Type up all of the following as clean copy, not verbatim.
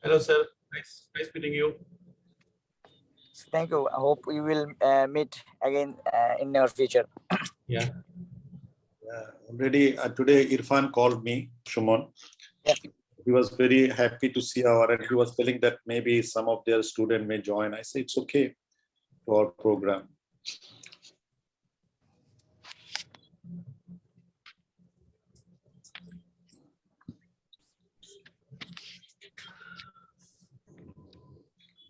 Hello, sir. Nice meeting you. Thank you. I hope we will meet again in near future. Yeah. Already today Irfan called me, Shumon. Yeah. He was very happy to see and he was telling that maybe some of their students may join. I say it's okay for our program.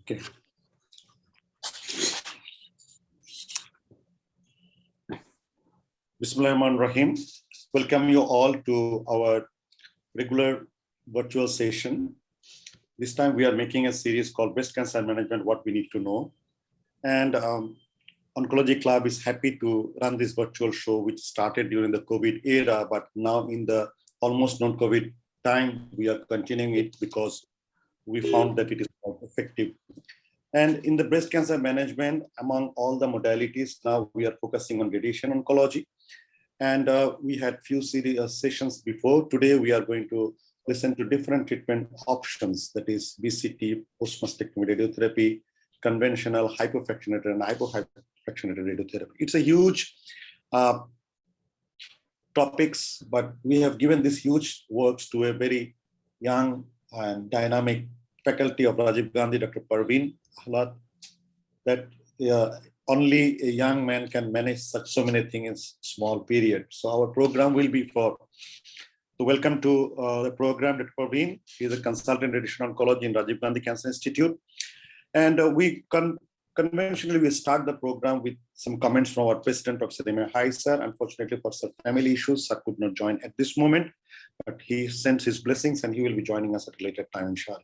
Okay. Bismillahirrahmanirrahim. Welcome you all to our regular virtual session. This time we are making a series called Breast Cancer Management, What We Need to Know. And Oncology Club is happy to run this virtual show, which started during the COVID era, but now in the almost non-COVID time, we are continuing it because we found that it is more effective. And in the breast cancer management, among all the modalities, now we are focusing on radiation oncology. And we had few sessions before. Today, we are going to listen to different treatment options, that is BCT, post-mastectomy radiotherapy, conventional hyperfractionated and hypofractionated radiotherapy. It's a huge topics, but we have given this huge works to a very young and dynamic faculty of Rajiv Gandhi, Dr. Parveen Ahlad, that only a young man can manage so many things in small period. So our program will be to welcome to the program Dr. Parveen. He is a consultant in radiation oncology in Rajiv Gandhi Cancer Institute. And we conventionally we start the program with some comments from our president, Professor Emma. Hi, sir. Unfortunately, for some family issues, sir could not join at this moment, but he sends his blessings and he will be joining us at a later time, inshallah.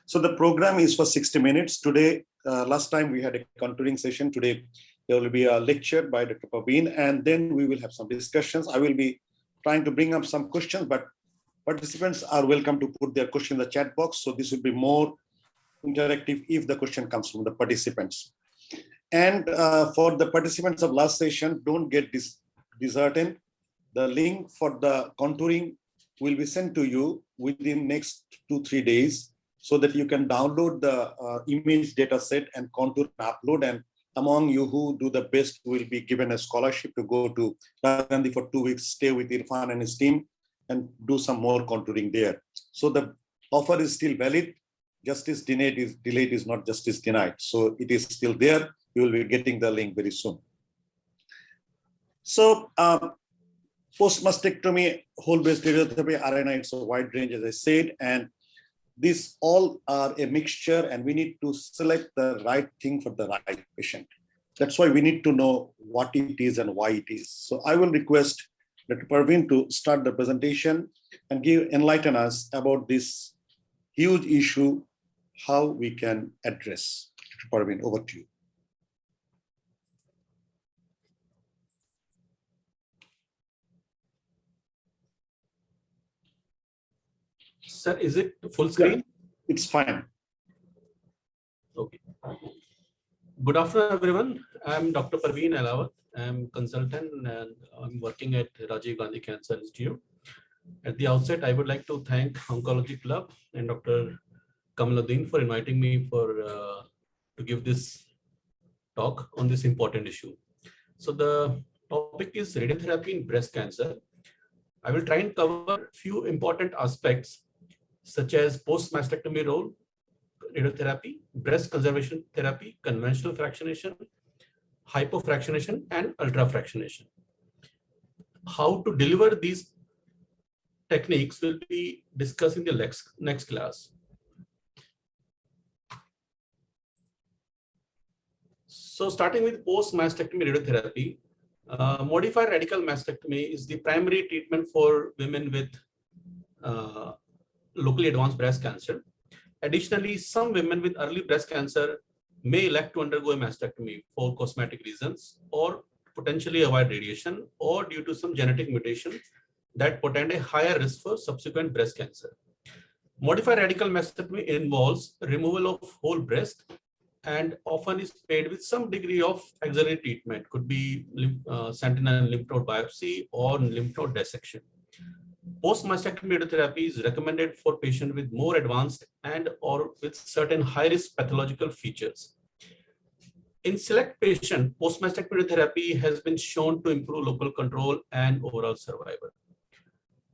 So the program is for 60 minutes. Today, last time we had a contouring session. Today, there will be a lecture by Dr. Parveen, and then we will have some discussions. I will be trying to bring up some questions, but participants are welcome to put their question in the chat box. So this will be more interactive if the question comes from the participants. And for the participants of last session, don't get disheartened. The link for the contouring will be sent to you within next 2-3 days, so that you can download the image data set and contour and upload. And among you who do the best will be given a scholarship to go to Gandhi for 2 weeks, stay with Irfan and his team and do some more contouring there. So the offer is still valid. Justice delayed is not justice denied. So it is still there. You will be getting the link very soon. So post-mastectomy, whole-based radiotherapy, RNA, it's a wide range, as I said, and these all are a mixture, and we need to select the right thing for the right patient. That's why we need to know what it is and why it is. So I will request Dr. Parveen to start the presentation and enlighten us about this huge issue, how we can address. Dr. Parveen, over to you. Sir, is it full screen? It's fine. Okay. Good afternoon, everyone. I'm Dr. Parveen Ahlad. I'm consultant and I'm working at Rajiv Gandhi Cancer Institute. At the outset, I would like to thank Oncology Club and Dr. Kamaluddin for inviting me to give this talk on this important issue. So the topic is radiotherapy in breast cancer. I will try and cover a few important aspects such as post-mastectomy role, radiotherapy, breast conservation therapy, conventional fractionation, hypofractionation, and ultrafractionation. How to deliver these techniques will be discussed in the next class. So starting with post-mastectomy radiotherapy, modified radical mastectomy is the primary treatment for women with locally advanced breast cancer. Additionally, some women with early breast cancer may elect to undergo a mastectomy for cosmetic reasons or potentially avoid radiation or due to some genetic mutation that portend a higher risk for subsequent breast cancer. Modified radical mastectomy involves removal of whole breast and often is paired with some degree of auxiliary treatment, could be sentinel lymph node biopsy or lymph node dissection. Post-mastectomy radiotherapy is recommended for patients with more advanced and or with certain high-risk pathological features. In select patients, post-mastectomy radiotherapy has been shown to improve local control and overall survival.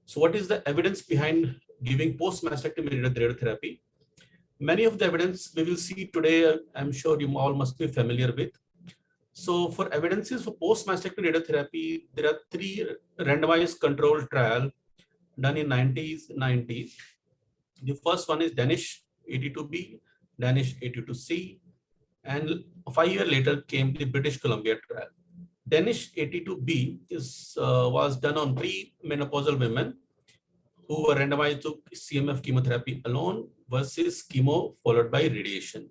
So what is the evidence behind giving post-mastectomy radiotherapy? Many of the evidence we will see today, I'm sure you all must be familiar with. So for evidences for post-mastectomy radiotherapy, there are 3 randomized controlled trials done in 90s. The first one is Danish 82B, Danish 82C, and 5 years later came the British Columbia trial. Danish 82B was done on pre-menopausal women who were randomized to CMF chemotherapy alone versus chemo followed by radiation.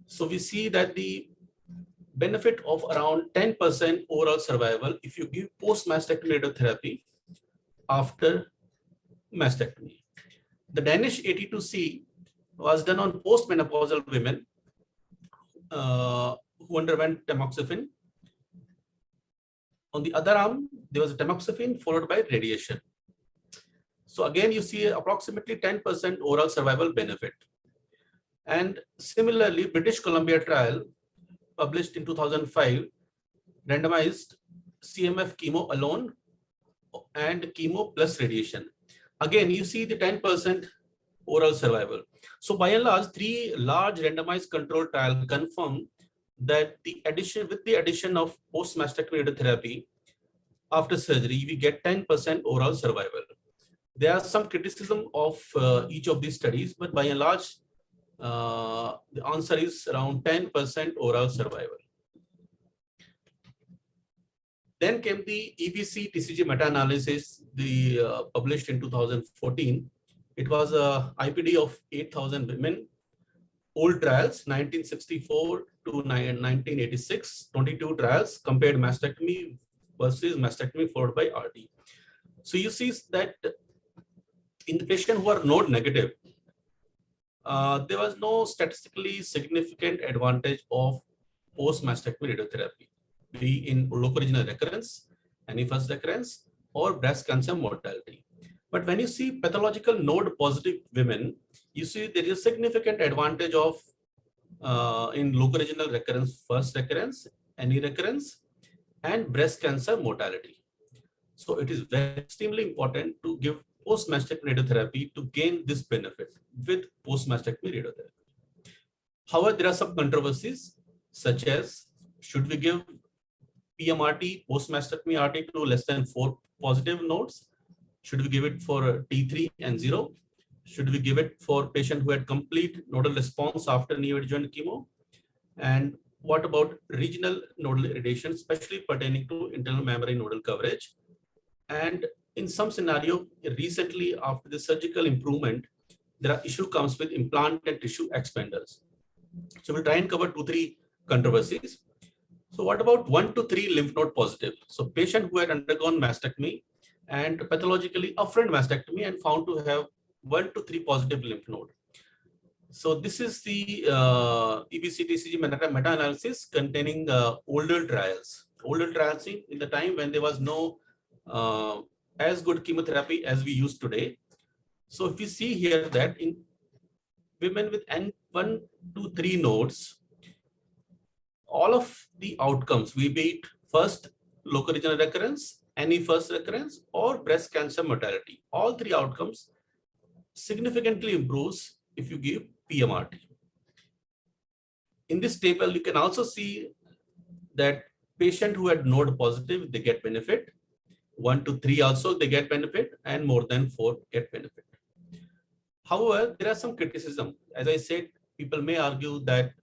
So we see that the benefit of around 10% overall survival if you give post-mastectomy radiotherapy after mastectomy. The Danish 82C was done on post-menopausal women who underwent tamoxifen. On the other arm, there was a tamoxifen followed by radiation. So again, you see approximately 10% overall survival benefit. And similarly, British Columbia trial published in 2005 randomized CMF chemo alone and chemo plus radiation. Again, you see the 10% overall survival. So by and large, 3 large randomized control trials confirm that with the addition of post-mastectomy radiotherapy after surgery, we get 10% overall survival. There are some criticism of each of these studies, but by and large, the answer is around 10% overall survival. Then came the Epc Tcg Meta Analysis, published in 2014. It was a IPD of 8,000 women, old trials, 1964 to 1986, 22 trials, compared mastectomy versus mastectomy followed by RT. So you see that in the patient who are node negative, there was no statistically significant advantage of post-mastectomy radiotherapy, be in local-regional recurrence, any first recurrence, or breast cancer mortality. But when you see pathological node positive women, you see there is a significant advantage of in local-regional recurrence, first recurrence, any recurrence, and breast cancer mortality. So it is very extremely important to give post-mastectomy radiotherapy to gain this benefit with post-mastectomy radiotherapy. However, there are some controversies, such as should we give PMRT, post-mastectomy RT, to less than 4 positive nodes? Should we give it for T3 and 0? Should we give it for patient who had complete nodal response after neoadjuvant chemo? And what about regional nodal irradiation, especially pertaining to internal mammary nodal coverage? And in some scenario, recently after the surgical improvement, there are issue comes with implant and tissue expanders. So we'll try and cover 2-3 controversies. So what about 1 to 3 lymph node positive? So patient who had undergone mastectomy and pathologically upfront mastectomy and found to have 1 to 3 positive lymph node. So this is the Epc Tcg Meta Analysis containing older trials. Older trials in the time when there was no as good chemotherapy as we use today. So if you see here that in women with N1 to 3 nodes, all of the outcomes, we beat first local regional recurrence, any first recurrence, or breast cancer mortality. All 3 outcomes significantly improves if you give PMRT. In this table, you can also see that patient who had node positive, they get benefit. 1 to 3 also they get benefit, and more than 4 get benefit. However, there are some criticism. As I said, people may argue that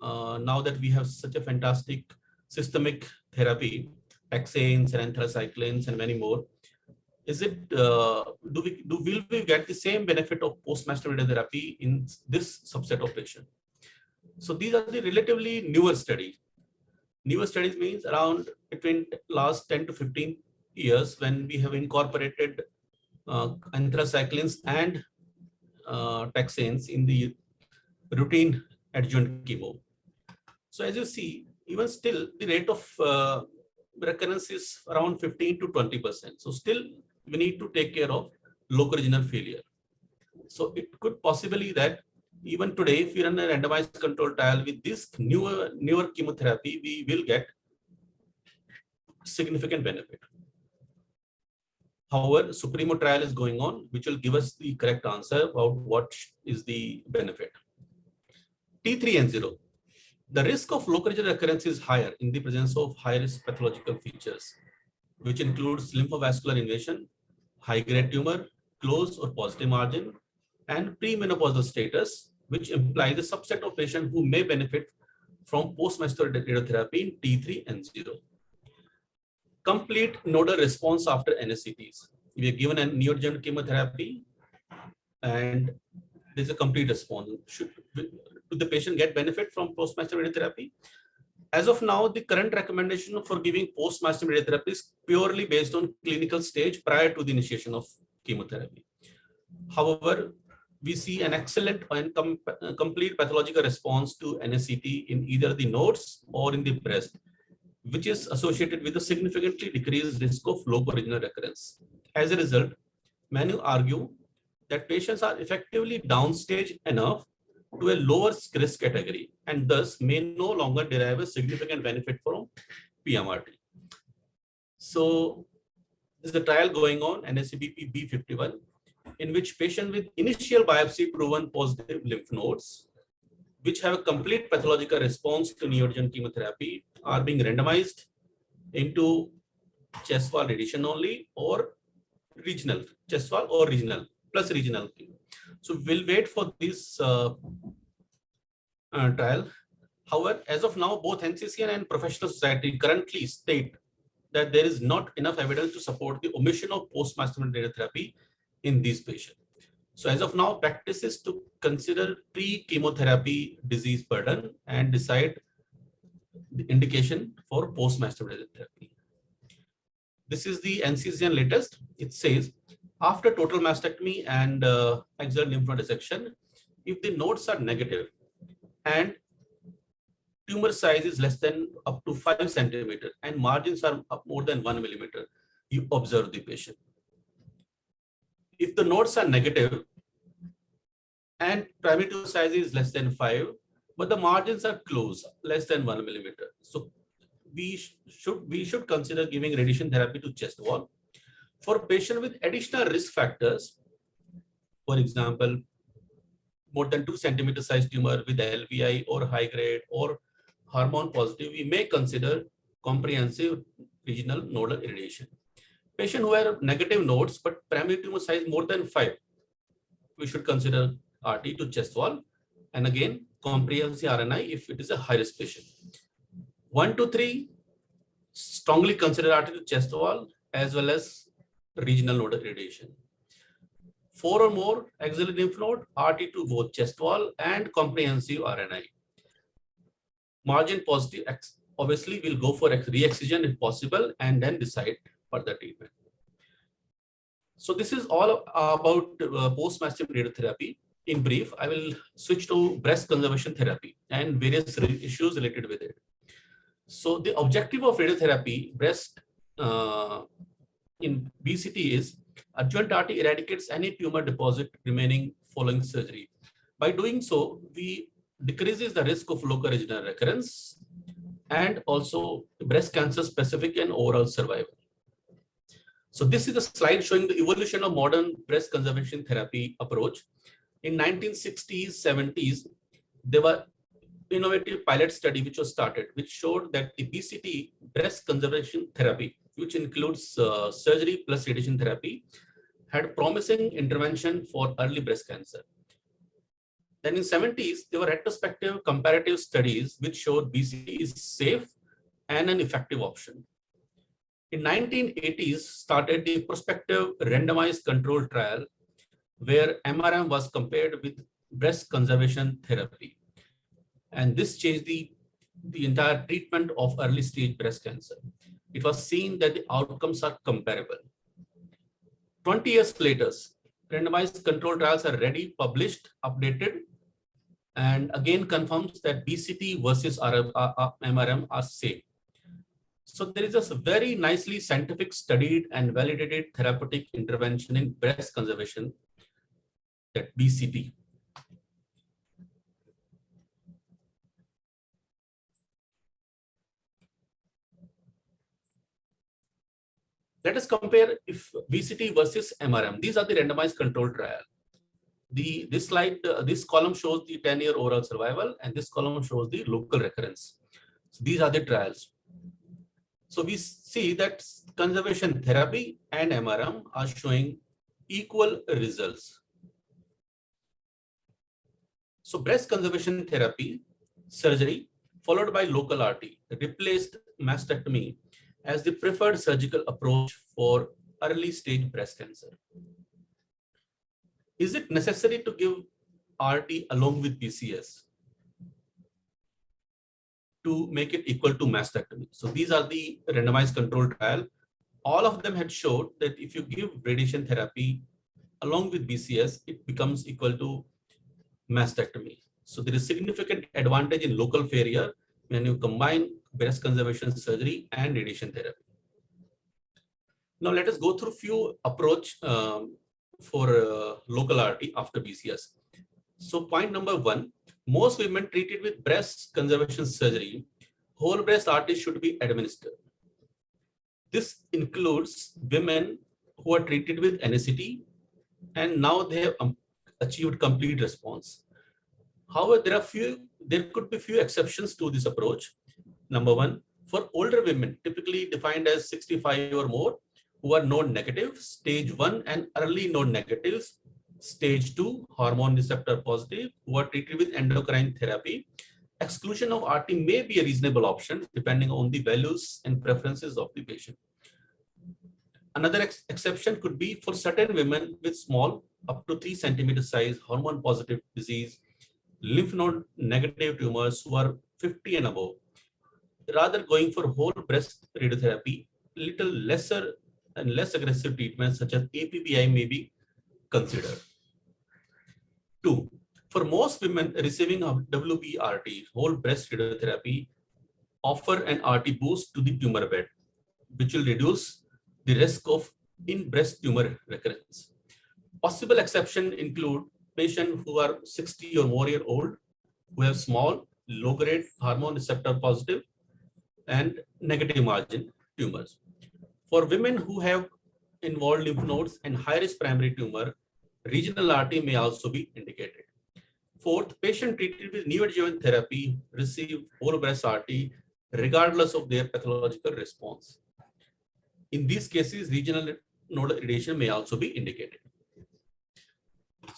now that we have such a fantastic systemic therapy, taxanes and anthracyclines and many more, is it will we get the same benefit of post-mastectomy radiotherapy in this subset of patients? So these are the relatively newer studies. Newer studies means around between last 10 to 15 years, when we have incorporated anthracyclines and taxanes in the routine adjuvant chemo. So as you see, even still the rate of recurrence is around 15 to 20%. So still we need to take care of local regional failure. So it could possibly that even today, if we run a randomized control trial with this newer chemotherapy, we will get significant benefit. However, Supremo trial is going on, which will give us the correct answer about what is the benefit. T3 and 0. The risk of local regional recurrence is higher in the presence of high-risk pathological features, which includes lymphovascular invasion, high-grade tumor, close or positive margin, and premenopausal status, which implies a subset of patients who may benefit from post-mastectomy radiotherapy in T3 and 0. Complete nodal response after NSCTs. We are given a neoadjuvant chemotherapy and there's a complete response. Should the patient get benefit from post-mastectomy radiotherapy? As of now, the current recommendation for giving post-mastectomy radiotherapy is purely based on clinical stage prior to the initiation of chemotherapy. However, we see an excellent and complete pathological response to NSCT in either the nodes or in the breast, which is associated with a significantly decreased risk of local regional recurrence. As a result, many argue that patients are effectively downstage enough to a lower risk category and thus may no longer derive a significant benefit from PMRT. So there's a trial going on, NSCBP B51, in which patients with initial biopsy proven positive lymph nodes, which have a complete pathological response to neoadjuvant chemotherapy, are being randomized into chest wall radiation only or regional, chest wall or regional, plus regional. So we'll wait for this trial. However, as of now, both NCCN and professional society currently state that there is not enough evidence to support the omission of post-mastectomy radiotherapy in these patients. So as of now, practice is to consider pre-chemotherapy disease burden and decide the indication for post-mastectomy radiotherapy. This is the NCCN latest. It says, after total mastectomy and axial lymph node dissection, if the nodes are negative and tumor size is less than up to 5 centimeters and margins are up more than 1 millimeter, you observe the patient. If the nodes are negative and primary tumor size is less than 5, but the margins are close, less than 1 millimeter, so we should consider giving radiation therapy to chest wall. For a patient with additional risk factors, for example, more than 2 centimeter size tumor with LVI or high grade or hormone positive, we may consider comprehensive regional nodal irradiation. Patient who have negative nodes but primary tumor size more than 5, we should consider RT to chest wall, and again comprehensive RNI if it is a high risk patient. 1 to 3, strongly consider RT to chest wall as well as regional nodal irradiation. 4 or more axillary lymph node, RT to both chest wall and comprehensive RNI. Margin positive, obviously we'll go for re-excision if possible and then decide further treatment. So this is all about post-mastectomy radiotherapy. In brief, I will switch to breast conservation therapy and various issues related with it. So the objective of radiotherapy breast in BCT is adjuvant RT eradicates any tumor deposit remaining following surgery. By doing so, we decreases the risk of local regional recurrence and also breast cancer specific and overall survival. So this is a slide showing the evolution of modern breast conservation therapy approach. In 1960s, 70s, there were innovative pilot study which was started, which showed that the BCT breast conservation therapy, which includes surgery plus radiation therapy, had promising intervention for early breast cancer. Then in 70s, there were retrospective comparative studies which showed BCT is safe and an effective option. In 1980s, started the prospective randomized control trial where MRM was compared with breast conservation therapy. And this changed the entire treatment of early stage breast cancer. It was seen that the outcomes are comparable. 20 years later, randomized control trials are ready, published, updated, and again confirms that BCT versus MRM are same. So there is a very nicely scientific studied and validated therapeutic intervention in breast conservation, that BCT. Let us compare if BCT versus MRM. These are the randomized controlled trial. This slide, this column shows the 10-year overall survival, and this column shows the local recurrence. So these are the trials. So we see that conservation therapy and MRM are showing equal results. So breast conservation therapy, surgery, followed by local RT, replaced mastectomy as the preferred surgical approach for early stage breast cancer. Is it necessary to give RT along with BCS to make it equal to mastectomy? So these are the randomized controlled trial. All of them had showed that if you give radiation therapy along with BCS, it becomes equal to mastectomy. So there is significant advantage in local failure when you combine breast conservation surgery and radiation therapy. Now let us go through few approach for local RT after BCS. So point number 1, most women treated with breast conservation surgery, whole breast RT should be administered. This includes women who are treated with NSCT and now they have achieved complete response. However, there could be few exceptions to this approach. Number 1, for older women, typically defined as 65 or more, who are node negative, stage 1, and early node negatives, stage 2, hormone receptor positive, who are treated with endocrine therapy, exclusion of RT may be a reasonable option depending on the values and preferences of the patient. Another exception could be for certain women with small, up to 3 centimeter size, hormone positive disease, lymph node negative tumors who are 50 and above. Rather going for whole breast radiotherapy, little lesser and less aggressive treatments such as APBI may be considered. 2, for most women receiving a WBRT, whole breast radiotherapy, offer an RT boost to the tumor bed, which will reduce the risk of in-breast tumor recurrence. Possible exceptions include patients who are 60 or more year old, who have small, low-grade hormone receptor positive and negative margin tumors. For women who have involved lymph nodes and high-risk primary tumor, regional RT may also be indicated. 4th, patient treated with neoadjuvant therapy receive whole breast RT regardless of their pathological response. In these cases, regional node radiation may also be indicated.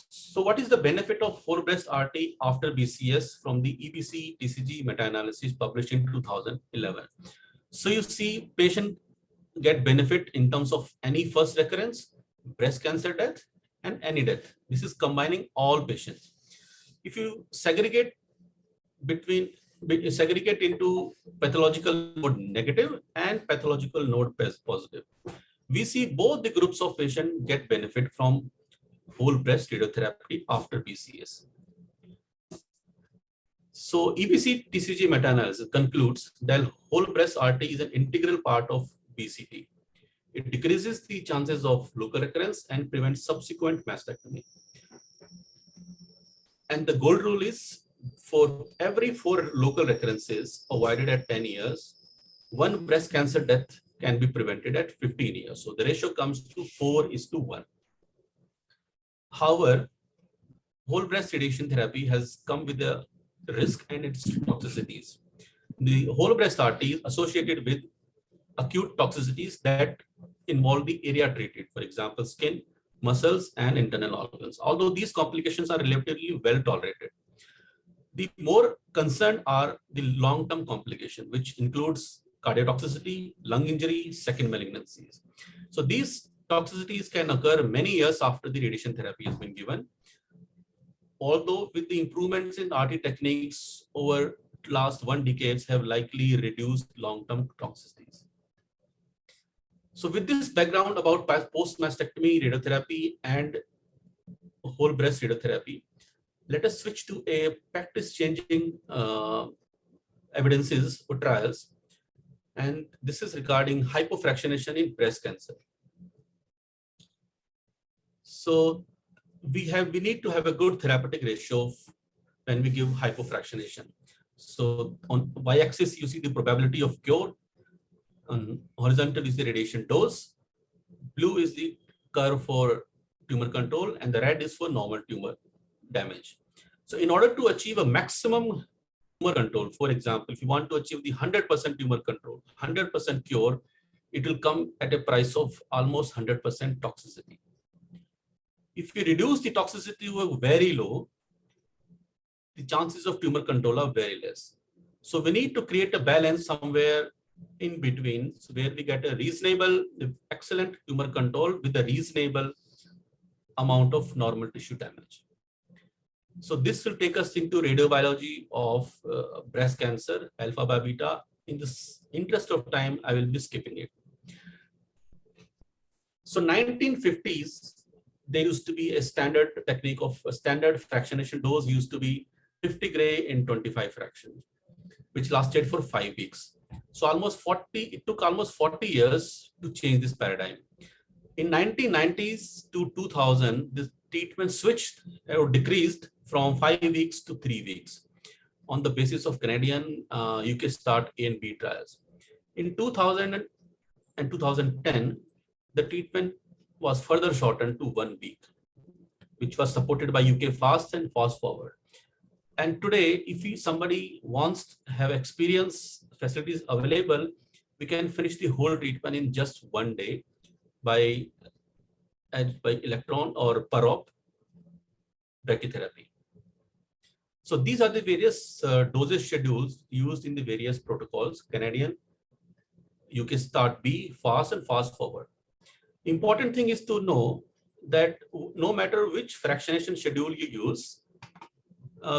So what is the benefit of whole breast RT after BCS from the Epc Tcg Meta Analysis published in 2011? So you see patient get benefit in terms of any first recurrence, breast cancer death, and any death. This is combining all patients. If you segregate into pathological node negative and pathological node positive, we see both the groups of patients get benefit from whole breast radiotherapy after BCS. So Epc Tcg meta-analysis concludes that whole breast RT is an integral part of BCT. It decreases the chances of local recurrence and prevents subsequent mastectomy. And the gold rule is for every 4 local recurrences avoided at 10 years, 1 breast cancer death can be prevented at 15 years. So the ratio comes to 4:1. However, whole breast radiation therapy has come with a risk and its toxicities. The whole breast RT is associated with acute toxicities that involve the area treated, for example, skin, muscles, and internal organs. Although these complications are relatively well tolerated, the more concerned are the long-term complication, which includes cardiotoxicity, lung injury, second malignancies. So these toxicities can occur many years after the radiation therapy has been given. Although with the improvements in RT techniques over last 1 decade have likely reduced long-term toxicities. So with this background about post-mastectomy radiotherapy and whole breast radiotherapy, let us switch to a practice-changing evidences or trials. And this is regarding hyperfractionation in breast cancer. So we need to have a good therapeutic ratio when we give hypofractionation. So on y-axis, you see the probability of cure. On horizontal is the radiation dose. Blue is the curve for tumor control, and the red is for normal tumor damage. So in order to achieve a maximum tumor control, for example, if you want to achieve the 100% tumor control, 100% cure, it will come at a price of almost 100% toxicity. If you reduce the toxicity to very low, the chances of tumor control are very less. So we need to create a balance somewhere in between, so where we get a reasonable, excellent tumor control with a reasonable amount of normal tissue damage. So this will take us into radiobiology of breast cancer, alpha by beta. In this interest of time, I will be skipping it. So 1950s, there used to be a standard technique of a standard fractionation dose used to be 50 gray in 25 fractions, which lasted for 5 weeks. So it took almost 40 years to change this paradigm. In 1990s to 2000, this treatment switched or decreased from 5 weeks to 3 weeks on the basis of Canadian UK START A and B trials. In 2000 and 2010, the treatment was further shortened to 1 week, which was supported by UK FAST and FAST Forward. And today, if somebody wants to have experience facilities available, we can finish the whole treatment in just 1 day by electron or per-op brachytherapy. So these are the various dosage schedules used in the various protocols: Canadian, UK START B, FAST, and FAST Forward. Important thing is to know that no matter which fractionation schedule you use,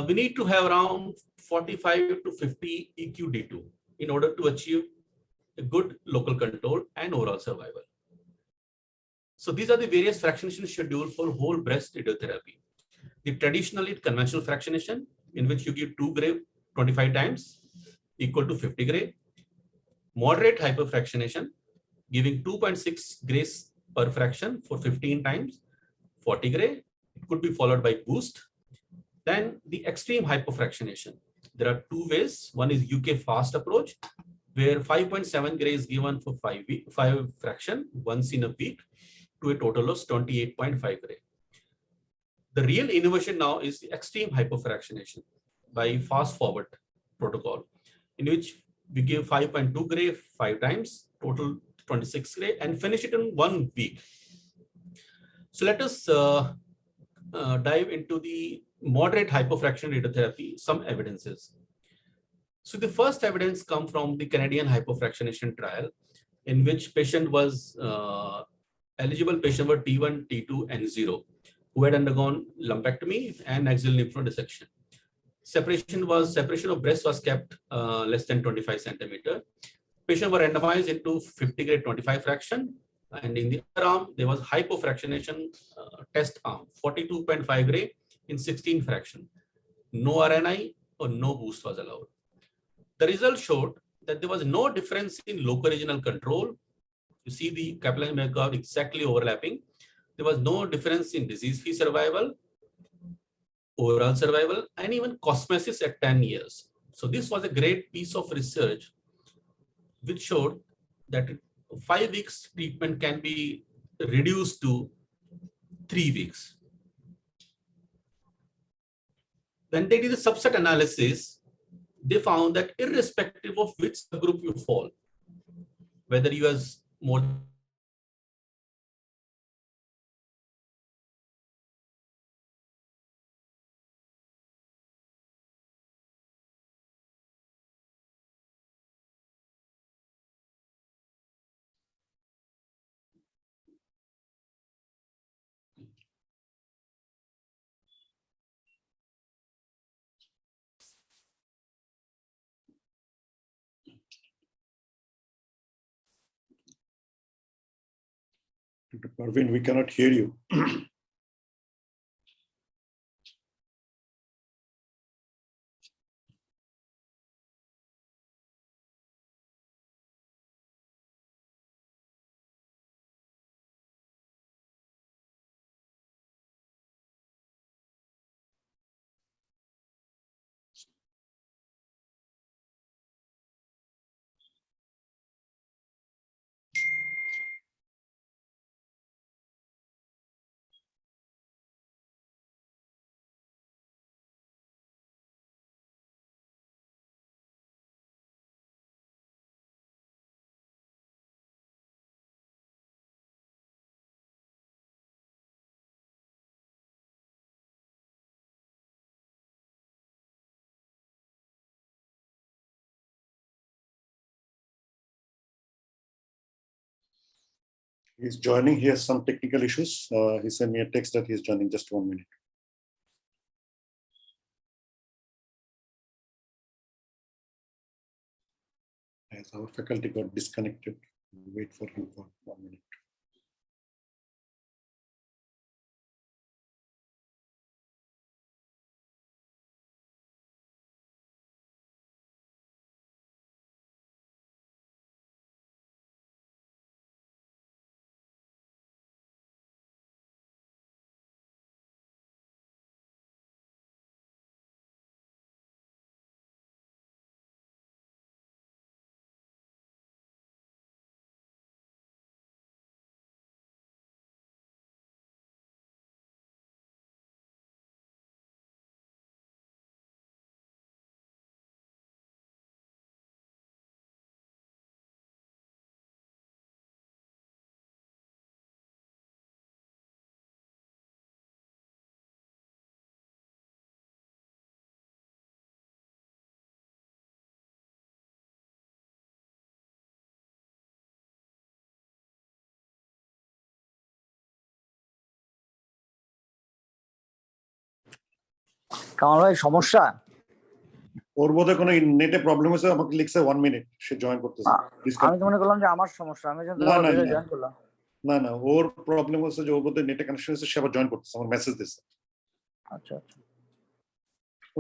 we need to have around 45 to 50 EQD2 in order to achieve a good local control and overall survival. So these are the various fractionation schedules for whole breast radiotherapy. The traditionally conventional fractionation, in which you give 2 gray 25 times equal to 50 gray. Moderate hyperfractionation, giving 2.6 grays per fraction for 15 times 40 gray. It could be followed by boost. Then the extreme hypofractionation. There are 2 ways. One is UK FAST approach, where 5.7 gray is given for 5 fraction once in a week to a total of 28.5 gray. The real innovation now is the extreme hypofractionation by fast forward protocol, in which we give 5.2 gray 5 times, total 26 gray, and finish it in 1 week. So let us dive into the moderate hypofraction radiotherapy, some evidences. So the first evidence comes from the Canadian hypofractionation trial, in which patient was eligible patient were T1, T2, and 0, who had undergone lumpectomy and axial lymph node dissection. Separation of breast was kept less than 25 centimeter. Patients were randomized into 50 gray 25 fraction, and in the other arm there was hypofractionation test arm, 42.5 gray in 16 fraction. No RNI or no boost was allowed. The result showed that there was no difference in local regional control. You see the Kaplan-Meier curve exactly overlapping. There was no difference in disease-free survival, overall survival, and even cosmesis at 10 years. So this was a great piece of research which showed that 5 weeks treatment can be reduced to 3 weeks. When they did a subset analysis, they found that irrespective of which group you fall, whether you have more Dr. Parveen, we cannot hear you. He's joining. He has some technical issues. He sent me a text that he's joining. Just 1 minute. As our faculty got disconnected, we'll wait for him for 1 minute. Kamal ভাই সমস্যা ওর বোধহয় কোনো নেটে problem হয়েছে, আমাকে লিখছে 1 minute সে join করতেছে। আমি তো মনে করলাম যে আমার সমস্যা, আমি জয়েন করলাম। না না, ওর প্রবলেম হচ্ছে যে ওর বোধহয় নেটে কানেকশন হয়েছে, সে আবার জয়েন করতেছে, আমার মেসেজ দিচ্ছে। আচ্ছা আচ্ছা,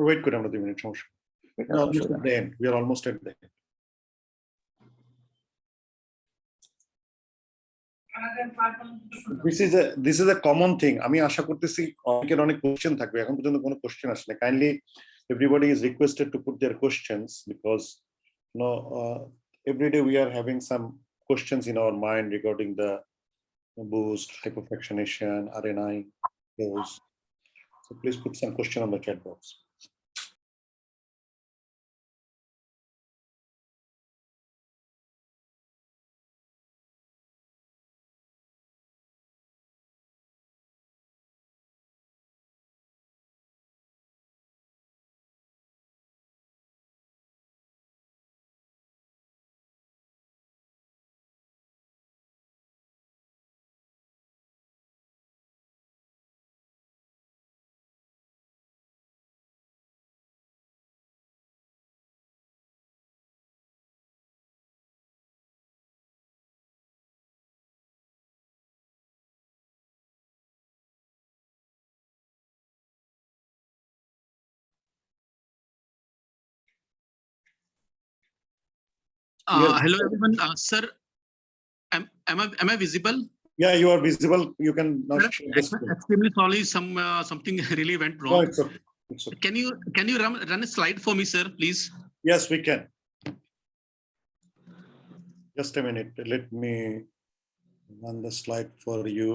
ওয়েট করি আমরা 2 মিনিট, সমস্যা। We are almost at the end. This is a common thing. আমি আশা করতেছি অনেকের অনেক কোশ্চেন থাকবে, এখন পর্যন্ত কোনো কোশ্চেন আসলে। Kindly everybody is requested to put their questions, because every day we are having some questions in our mind regarding the boost, hyperfractionation, RNI, those. So please put some question on the chat box. Yes. Hello everyone, sir. Am I visible? Yeah, you are visible. You can now share the screen. Extremely sorry, something really went wrong. No, it's okay. It's okay. Can you run a slide for me, sir, please? Yes, we can. Just a minute. Let me run the slide for you.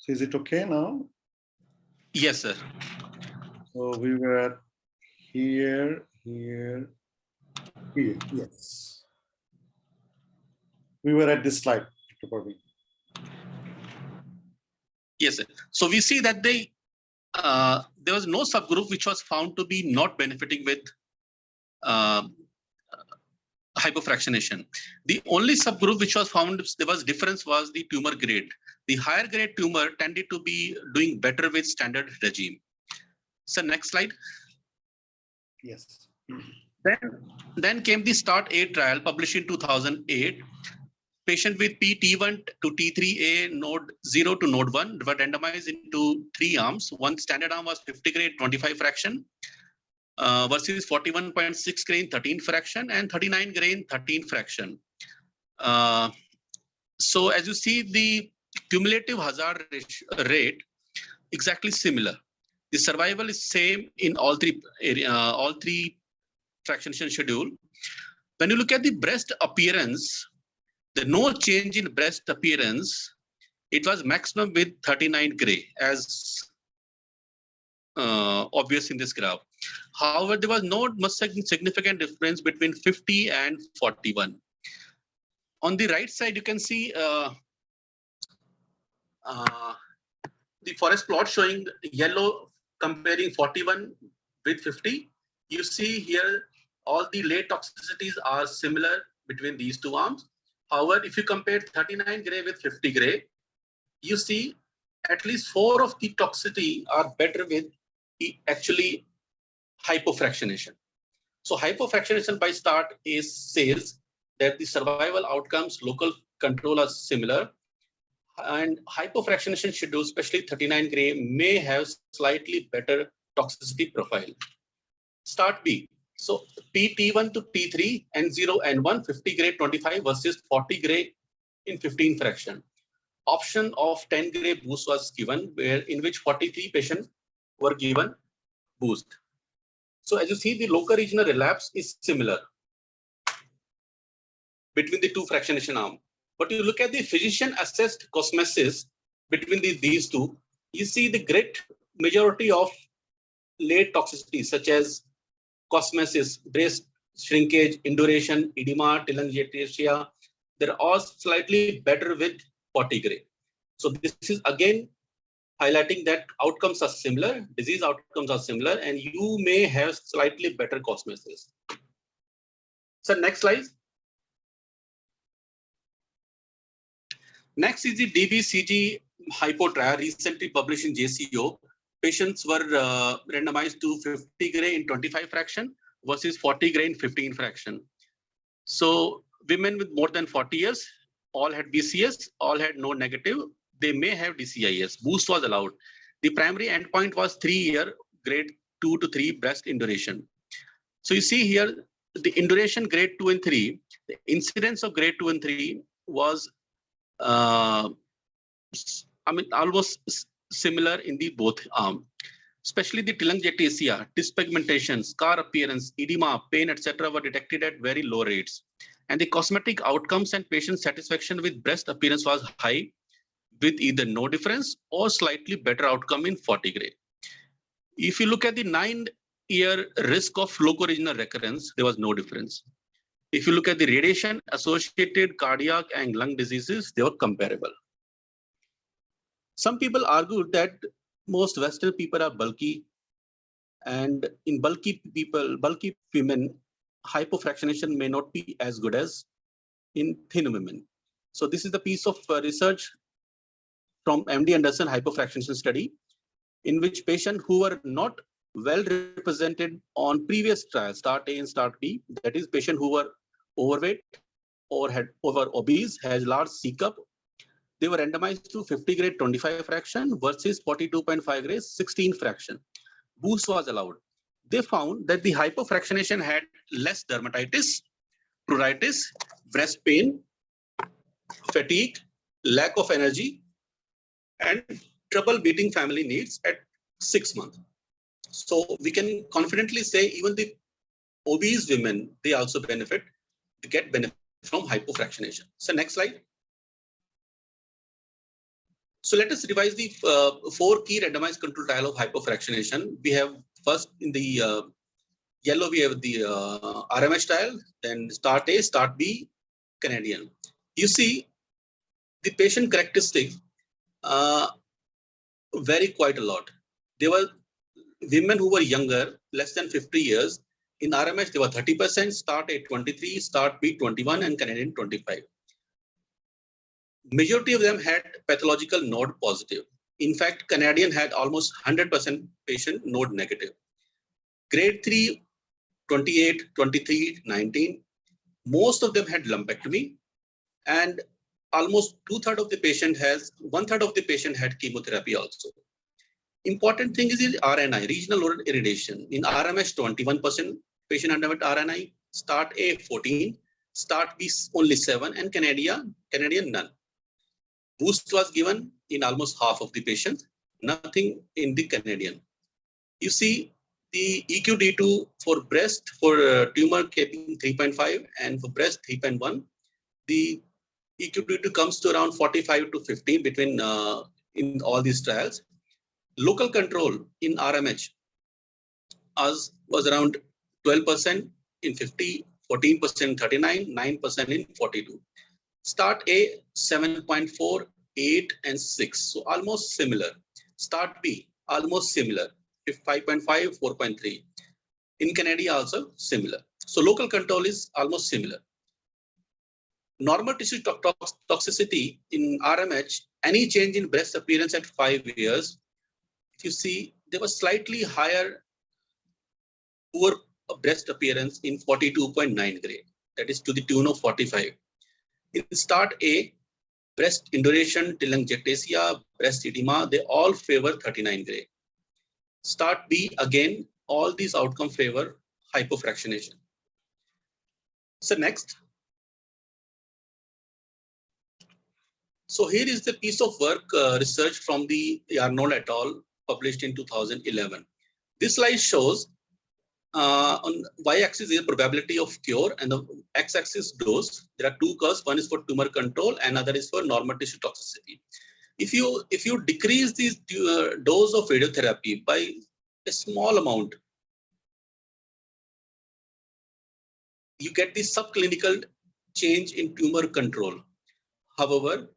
So is it okay now? Yes, sir. So we were here. Yes. We were at this slide, Dr. Parveen. Yes, sir. So we see that there was no subgroup which was found to be not benefiting with hyperfractionation. The only subgroup which was found there was difference was the tumor grade. The higher grade tumor tended to be doing better with standard regime. So next slide. Yes. Then came the START-A trial published in 2008. Patient with PT1 to T3A node 0 to node 1 were randomized into 3 arms. One standard arm was 50 grade 25 fraction versus 41.6 grain 13 fraction and 39 grain 13 fraction. So as you see, the cumulative hazard rate exactly similar. The survival is same in all three fractionation schedule. When you look at the breast appearance, the no change in breast appearance, it was maximum with 39 gray as obvious in this graph. However, there was no much significant difference between 50 and 41. On the right side, you can see the forest plot showing yellow comparing 41 with 50. You see here all the late toxicities are similar between these two arms. However, if you compare 39 gray with 50 gray, you see at least 4 of the toxicity are better with actually hypofractionation. So hypofractionation by start says that the survival outcomes, local control are similar, and hypofractionation schedule, especially 39 gray, may have slightly better toxicity profile. Start B. So T1 to T3 and 0 and 1, 50 gray 25 versus 40 gray in 15 fraction. Option of 10 gray boost was given, where in which 43 patients were given boost. So as you see, the local regional relapse is similar between the two fractionation arm. But you look at the physician assessed cosmesis between these two, you see the great majority of late toxicities such as cosmesis, breast shrinkage, induration, edema, telangiectasia, they're all slightly better with 40 gray. So this is again highlighting that outcomes are similar, disease outcomes are similar, and you may have slightly better cosmesis. So next slide. Next is the DBCG hypo trial recently published in JCO. Patients were randomized to 50 gray in 25 fraction versus 40 gray in 15 fraction. So women with more than 40 years, all had BCS, all had no negative. They may have DCIS. Boost was allowed. The primary endpoint was 3-year grade 2 to 3 breast induration. So you see here, the induration grade 2 and 3, the incidence of grade 2 and 3 was almost similar in the both arm, especially the telangiectasia, dyspigmentation, scar appearance, edema, pain, etc. were detected at very low rates. And the cosmetic outcomes and patient satisfaction with breast appearance was high, with either no difference or slightly better outcome in 40 gray. If you look at the 9-year risk of locoregional recurrence, there was no difference. If you look at the radiation associated cardiac and lung diseases, they were comparable. Some people argued that most Western people are bulky, and in bulky people, bulky women, hypofractionation may not be as good as in thin women. So this is the piece of research from MD Anderson hypofractionation study, in which patients who were not well represented on previous trials, start A and start B, that is patient who were overweight or had obese, has large C cup, they were randomized to 50 grade 25 fraction versus 42.5 grade 16 fraction. Boost was allowed. They found that the hypofractionation had less dermatitis, pruritus, breast pain, fatigue, lack of energy, and trouble meeting family needs at 6 months. So we can confidently say even the obese women, they also benefit, they get benefit from hypofractionation. So next slide. So let us revise the 4 key randomized control trial of hypofractionation. We have first in the yellow, we have the RMS trial, then start A, start B, Canadian. You see the patient characteristics vary quite a lot. There were women who were younger, less than 50 years. In RMS, they were 30%, start A 23, start B 21, and Canadian 25. Majority of them had pathological node positive. In fact, Canadian had almost 100% patient node negative. Grade 3, 28, 23, 19. Most of them had lumpectomy, and almost 2/3 of the patient has, 1/3 of the patient had chemotherapy also. Important thing is the RNI, regional nodal irradiation. In RMS, 21% patient underwent RNI, start A 14, start B only 7, and Canadian none. Boost was given in almost half of the patients, nothing in the Canadian. You see the EQD2 for breast, for tumor caping 3.5 and for breast 3.1, the EQD2 comes to around 45 to 15 between in all these trials. Local control in RMH was around 12% in 50, 14% in 39, 9% in 42. Start A 7.4, 8 and 6. So almost similar. Start B, almost similar. 5.5, 4.3. In Canada also similar. So local control is almost similar. Normal tissue toxicity in RMH, any change in breast appearance at 5 years, if you see, there was slightly higher poor breast appearance in 42.9 grade. That is to the tune of 45. In start A, breast induration, telangiectasia, breast edema, they all favor 39 grade. Start B, again, all these outcomes favor hypofractionation. So next. So here is the piece of work research from the Rationale et al. Published in 2011. This slide shows on y-axis is the probability of cure and the x-axis dose. There are two curves. One is for tumor control and other is for normal tissue toxicity. If you decrease this dose of radiotherapy by a small amount, you get the subclinical change in tumor control. However,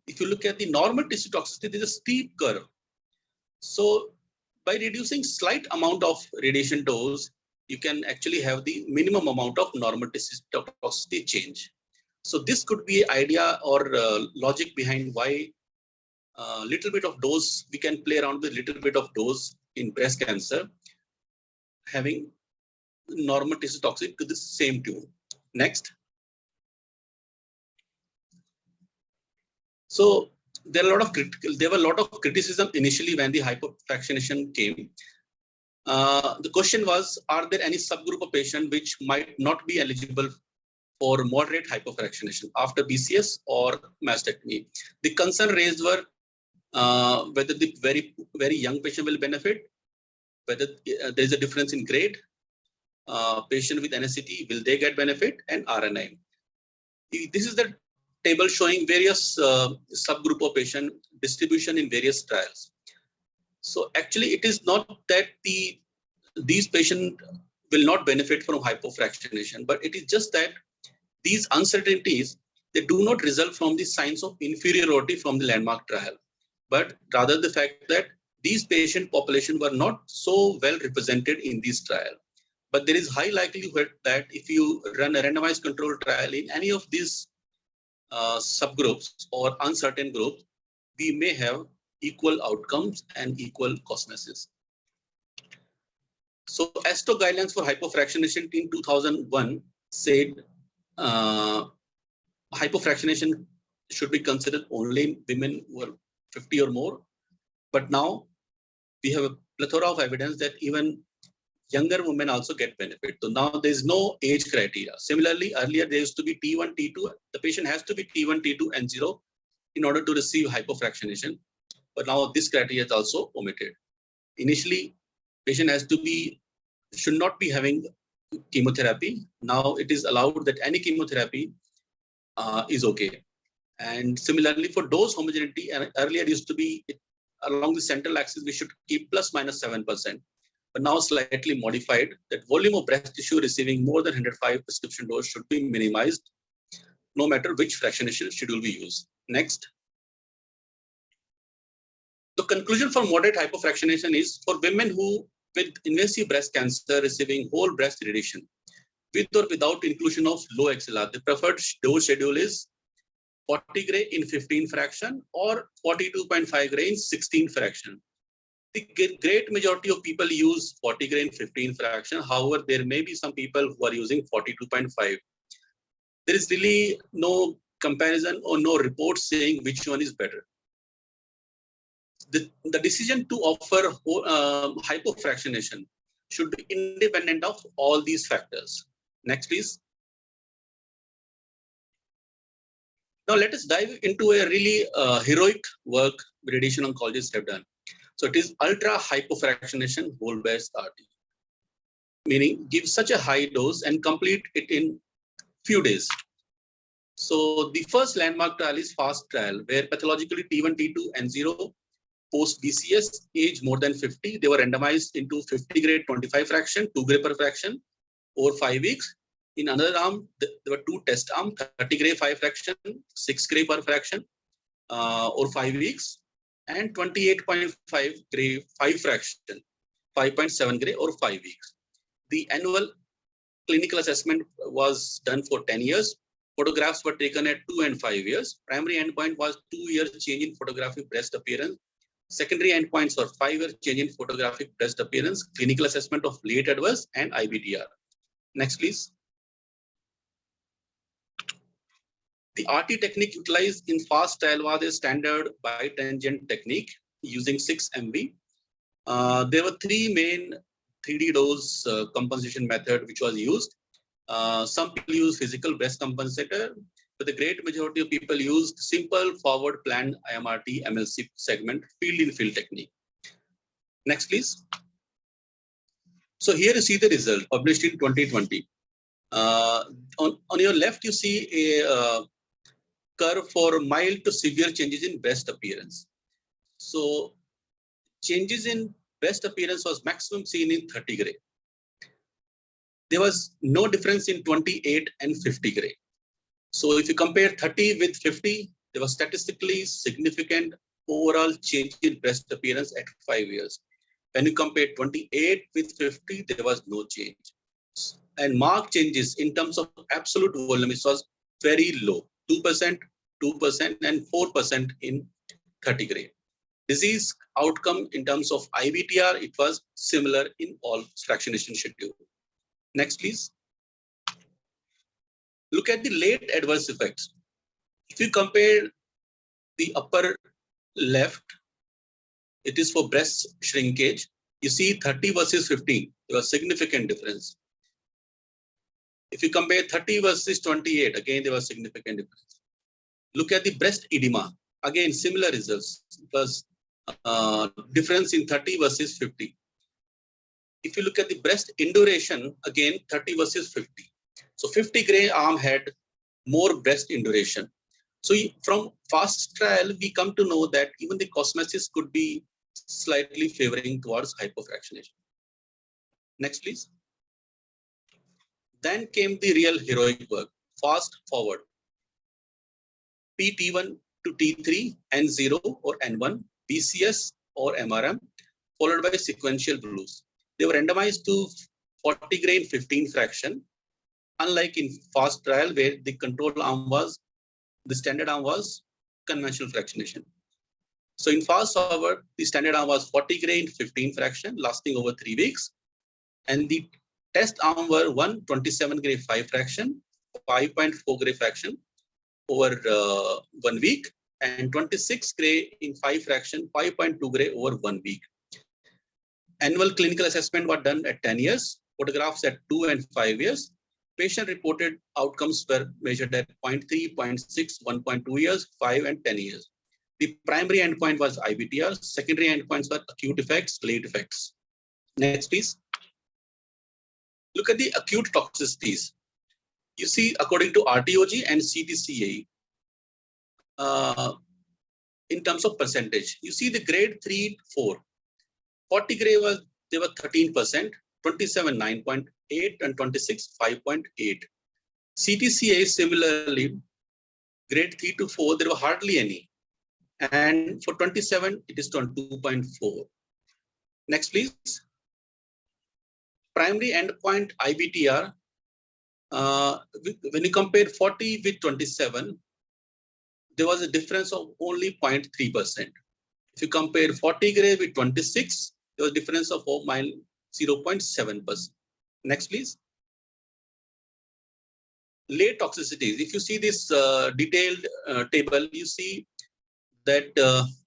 if you look at the normal tissue toxicity, there is a steep curve. So by reducing slight amount of radiation dose, you can actually have the minimum amount of normal tissue toxicity change. So this could be an idea or logic behind why little bit of dose, we can play around with little bit of dose in breast cancer, having normal tissue toxicity to the same tune. Next. So there were a lot of criticism initially when the hyperfractionation came. The question was, are there any subgroup of patients which might not be eligible for moderate hyperfractionation after BCS or mastectomy? The concern raised were whether the very young patient will benefit, whether there is a difference in grade, patient with NSCT, will they get benefit, and RNA. This is the table showing various subgroup of patient distribution in various trials. So actually, it is not that these patients will not benefit from hypofractionation, but it is just that these uncertainties, they do not result from the signs of inferiority from the landmark trial, but rather the fact that these patient population were not so well represented in this trial. But there is high likelihood that if you run a randomized control trial in any of these subgroups or uncertain groups, we may have equal outcomes and equal cosmesis. So ASTO guidelines for hypofractionation in 2001 said hypofractionation should be considered only in women who are 50 or more. But now we have a plethora of evidence that even younger women also get benefit. So now there is no age criteria. Similarly, earlier there used to be T1, T2. The patient has to be T1, T2, and 0 in order to receive hypofractionation. But now this criteria is also omitted. Initially, patient should not be having chemotherapy. Now it is allowed that any chemotherapy is okay. And similarly for dose homogeneity, earlier it used to be along the central axis, we should keep plus minus 7%. But now slightly modified that volume of breast tissue receiving more than 105 prescription dose should be minimized, no matter which fractionation schedule we use. Next. The conclusion for moderate hypofractionation is for women who with invasive breast cancer receiving whole breast irradiation, with or without inclusion of low XLR, the preferred dose schedule is 40 gray in 15 fraction or 42.5 gray in 16 fraction. The great majority of people use 40 gray in 15 fraction. However, there may be some people who are using 42.5. There is really no comparison or no report saying which one is better. The decision to offer hypofractionation should be independent of all these factors. Next, please. Now let us dive into a really heroic work radiation oncologists have done. So it is ultra hypofractionation whole breast RT, meaning give such a high dose and complete it in few days. So the first landmark trial is FAST trial, where pathologically T1, T2, and 0 post BCS age more than 50. They were randomized into 50 gray 25 fraction, 2 gray per fraction over 5 weeks. In another arm, there were two test arms, 30 gray 5 fraction, 6 gray per fraction. or 5 weeks, and 28.5 gray 5 fraction, 5.7 gray or 5 weeks. The annual clinical assessment was done for 10 years. Photographs were taken at 2 and 5 years. Primary endpoint was 2 years change in photographic breast appearance. Secondary endpoints were 5 year change in photographic breast appearance, clinical assessment of late adverse, and IBTR. Next, please. The RT technique utilized in FAST trial was a standard bitangent technique using 6 MV. There were 3 main 3D dose compensation method which was used. Some people use physical breast compensator, but the great majority of people used simple forward planned IMRT MLC segment field in field technique. Next, please. So here you see the result published in 2020. On your left, you see a curve for mild to severe changes in breast appearance. So changes in breast appearance was maximum seen in 30 gray. There was no difference in 28 and 50 gray. So if you compare 30 with 50, there was statistically significant overall change in breast appearance at 5 years. When you compare 28 with 50, there was no change. And marked changes in terms of absolute volume, it was very low, 2%, 2%, and 4% in 30 gray. Disease outcome in terms of IBTR, it was similar in all fractionation schedule. Next, please. Look at the late adverse effects. If you compare the upper left, it is for breast shrinkage. You see 30 versus 15, there was significant difference. If you compare 30 versus 28, again, there was significant difference. Look at the breast edema. Again, similar results. It was difference in 30 versus 50. If you look at the breast induration, again, 30 versus 50. So 50 gray arm had more breast induration. So from FAST trial, we come to know that even the cosmesis could be slightly favoring towards hyperfractionation. Next, please. Then came the real heroic work, fast forward. PT1 to T3, N0 or N1, BCS or MRM, followed by sequential blues. They were randomized to 40 gray in 15 fraction, unlike in FAST trial where the control arm was, the standard arm was conventional fractionation. So in FAST forward, the standard arm was 40 gray in 15 fraction, lasting over 3 weeks. And the test arm were 27 gray 5 fraction, 5.4 gray fraction over 1 week, and 26 gray in 5 fraction, 5.2 gray over 1 week. Annual clinical assessment was done at 10 years, photographs at 2 and 5 years. Patient reported outcomes were measured at 0.3, 0.6, 1.2 years, 5 and 10 years. The primary endpoint was IBTR, secondary endpoints were acute effects, late effects. Next, please. Look at the acute toxicities. You see, according to RTOG and CTCA, in terms of percentage, you see the grade 3, 4. 40 gray was, they were 13%, 27, 9.8, and 26, 5.8. CTCA similarly, grade 3 to 4, there were hardly any. And for 27, it is 22.4. Next, please. Primary endpoint IBTR, when you compare 40 with 27, there was a difference of only 0.3%. If you compare 40 gray with 26, there was a difference of 0.7%. Next, please. Late toxicities. If you see this detailed table, you see that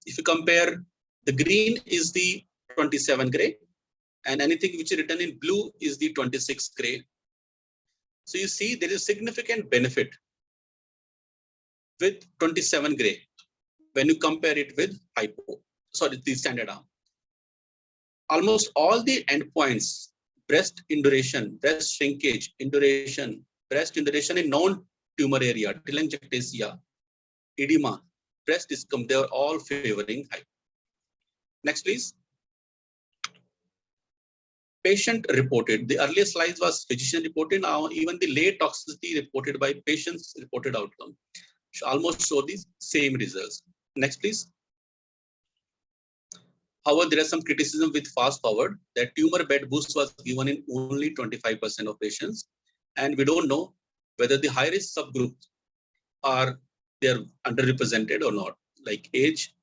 if you compare, the green is the 27 gray, and anything which is written in blue is the 26 gray. So you see there is significant benefit with 27 gray when you compare it with the standard arm. Almost all the endpoints, breast induration, breast shrinkage, induration, breast induration in non-tumor area, telangiectasia, edema, breast discomfort, they are all favoring hypo. Next, please. Patient reported. The earlier slides was physician reported. Now even the late toxicity reported by patients reported outcome almost show these same results. Next, please. However, there is some criticism with fast forward that tumor bed boost was given in only 25% of patients, and we don't know whether the high risk subgroups are they're underrepresented or not, like age,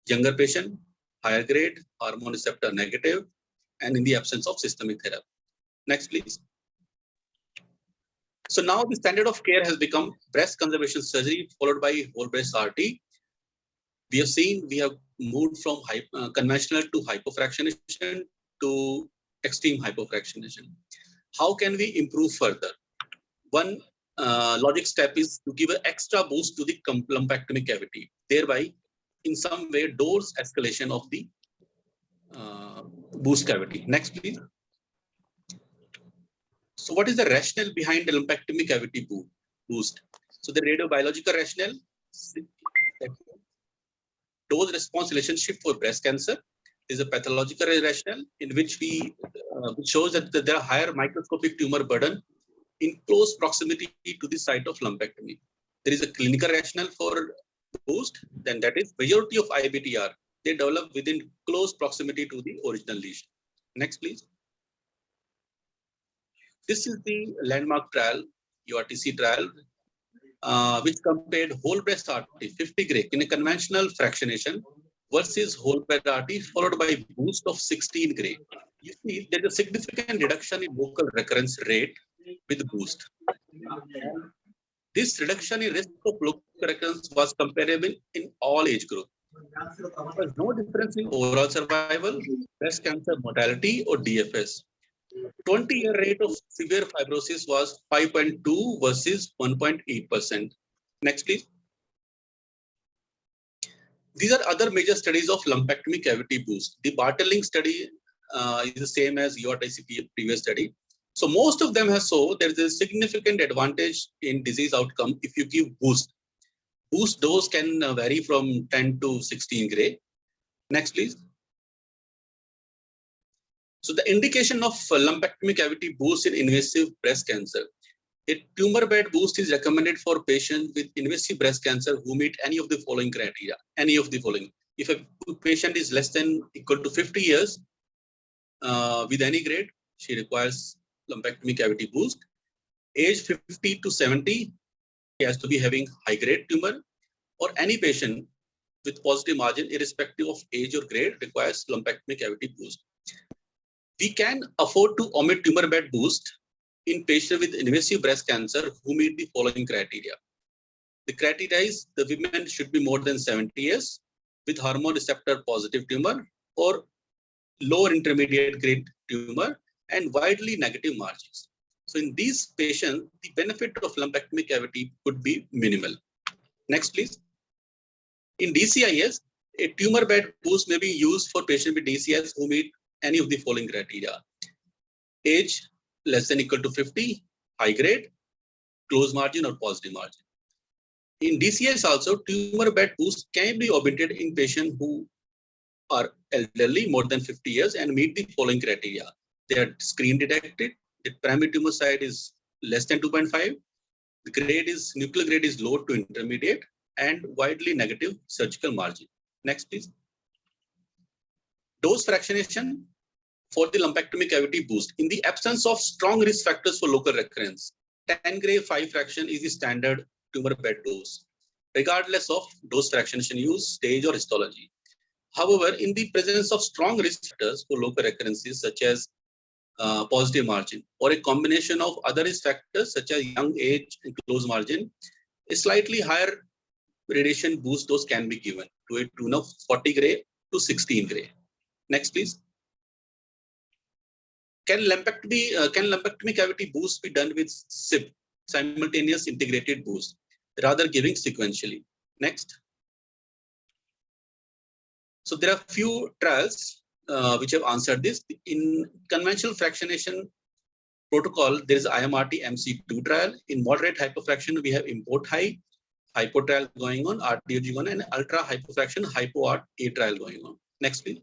younger patient, higher grade, hormone receptor negative, and in the absence of systemic therapy. Next, please. So now the standard of care has become breast conservation surgery followed by whole breast RT. We have seen we have moved from conventional to hypofractionation to extreme hypofractionation. How can we improve further? One logic step is to give an extra boost to the lumpectomy cavity, thereby in some way dose escalation of the boost cavity. Next, please. So what is the rationale behind the lumpectomy cavity boost? So the radiobiological rationale, dose response relationship for breast cancer is a pathological rationale in which which shows that there are higher microscopic tumor burden in close proximity to the site of lumpectomy. There is a clinical rationale for boost, then that is majority of IBTR, they develop within close proximity to the original lesion. Next, please. This is the landmark trial, URTC trial, which compared whole breast RT 50 gray in a conventional fractionation versus whole breast RT followed by boost of 16 gray. You see, there is a significant reduction in local recurrence rate with boost. This reduction in risk of local recurrence was comparable in all age groups. There was no difference in overall survival, breast cancer mortality, or DFS. 20-year rate of severe fibrosis was 5.2 versus 1.8%. Next, please. These are other major studies of lumpectomy cavity boost. The Barteling study is the same as URTC previous study. So most of them have shown there is a significant advantage in disease outcome if you give boost. Boost dose can vary from 10 to 16 gray. Next, please. So the indication of lumpectomy cavity boost in invasive breast cancer. A tumor bed boost is recommended for patients with invasive breast cancer who meet any of the following criteria. Any of the following. If a patient is less than equal to 50 years with any grade, she requires lumpectomy cavity boost. Age 50 to 70, he has to be having high grade tumor, or any patient with positive margin irrespective of age or grade requires lumpectomy cavity boost. We can afford to omit tumor bed boost in patients with invasive breast cancer who meet the following criteria. The criteria is the women should be more than 70 years with hormone receptor positive tumor or lower intermediate grade tumor and widely negative margins. So in these patients, the benefit of lumpectomy cavity could be minimal. Next, please. In DCIS, a tumor bed boost may be used for patients with DCIS who meet any of the following criteria. Age less than equal to 50, high grade, close margin or positive margin. In DCIS also, tumor bed boost can be omitted in patients who are elderly, more than 50 years and meet the following criteria. They are screen detected, the primary tumor size is less than 2.5, the grade is, nuclear grade is low to intermediate and widely negative surgical margin. Next, please. Dose fractionation for the lumpectomy cavity boost. In the absence of strong risk factors for local recurrence, 10 gray 5 fraction is the standard tumor bed dose, regardless of dose fractionation use, stage, or histology. However, in the presence of strong risk factors for local recurrences, such as positive margin, or a combination of other risk factors, such as young age and close margin, a slightly higher radiation boost dose can be given to a tune of 40 gray to 16 gray. Next, please. Can lumpectomy cavity boost be done with SIP, simultaneous integrated boost, rather giving sequentially? Next. So there are few trials which have answered this. In conventional fractionation protocol, there is IMRT MC2 trial. In moderate hypofraction, we have import high, hypo trial going on, RTOG1, and ultra hypofraction, hypo-art A trial going on. Next, please.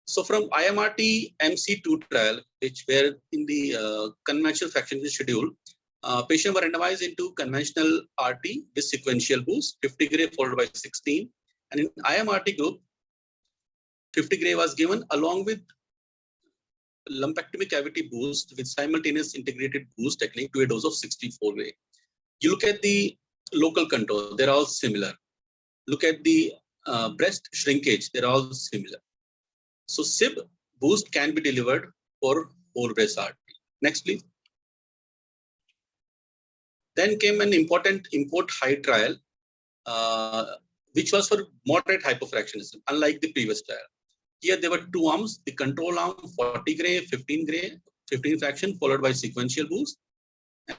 So from IMRT MC2 trial, which were in the conventional fractionation schedule, Patients were randomized into conventional RT with sequential boost, 50 gray followed by 16. And in IMRT group, 50 gray was given along with lumpectomy cavity boost with simultaneous integrated boost technique to a dose of 64 gray. You look at the local control, they're all similar. Look at the breast shrinkage, they're all similar. So SIB boost can be delivered for whole breast RT. Next, please. Then came an important import high trial, which was for moderate hyperfractionism, unlike the previous trial. Here there were two arms, the control arm 40 gray, 15 gray, 15 fraction followed by sequential boost.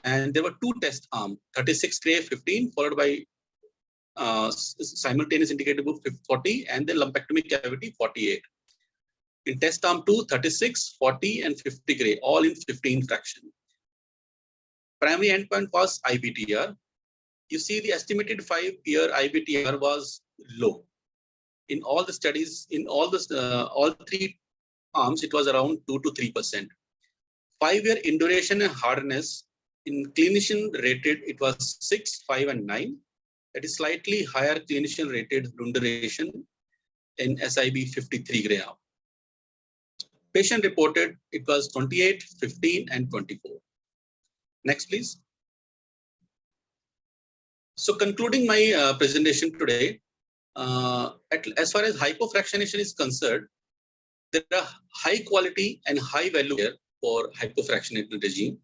And there were two test arms, 36 gray, 15 followed by simultaneous integrated boost 40 and then lumpectomy cavity 48. In test arm 2, 36, 40 and 50 gray, all in 15 fraction. Primary endpoint was IBTR. You see the estimated 5-year IBTR was low. In all the studies, in all three arms, it was around 2 to 3%. 5-year induration and hardness in clinician rated, it was 6, 5, and 9. That is slightly higher clinician rated duration in SIB 53 gray arm. Patient reported it was 28, 15, and 24. Next, please. So concluding my presentation today, as far as hypofractionation is concerned, there are high quality and high value here for hypofractionated regime.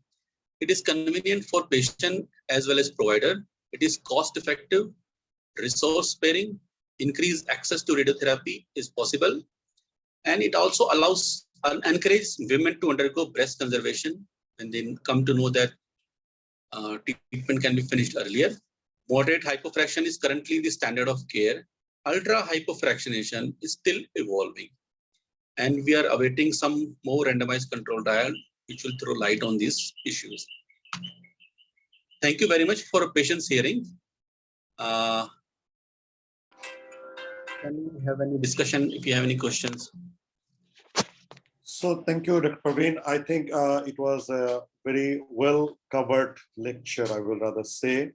It is convenient for patient as well as provider. It is cost effective, resource sparing, increased access to radiotherapy is possible. And it also allows and encourages women to undergo breast conservation when they come to know that treatment can be finished earlier. Moderate hypofraction is currently the standard of care. Ultra hypofractionation is still evolving. And we are awaiting some more randomized control trial which will throw light on these issues. Thank you very much for your patience hearing. Can we have any discussion if you have any questions? So thank you, Dr. Praveen. I think it was a very well covered lecture, I will rather say.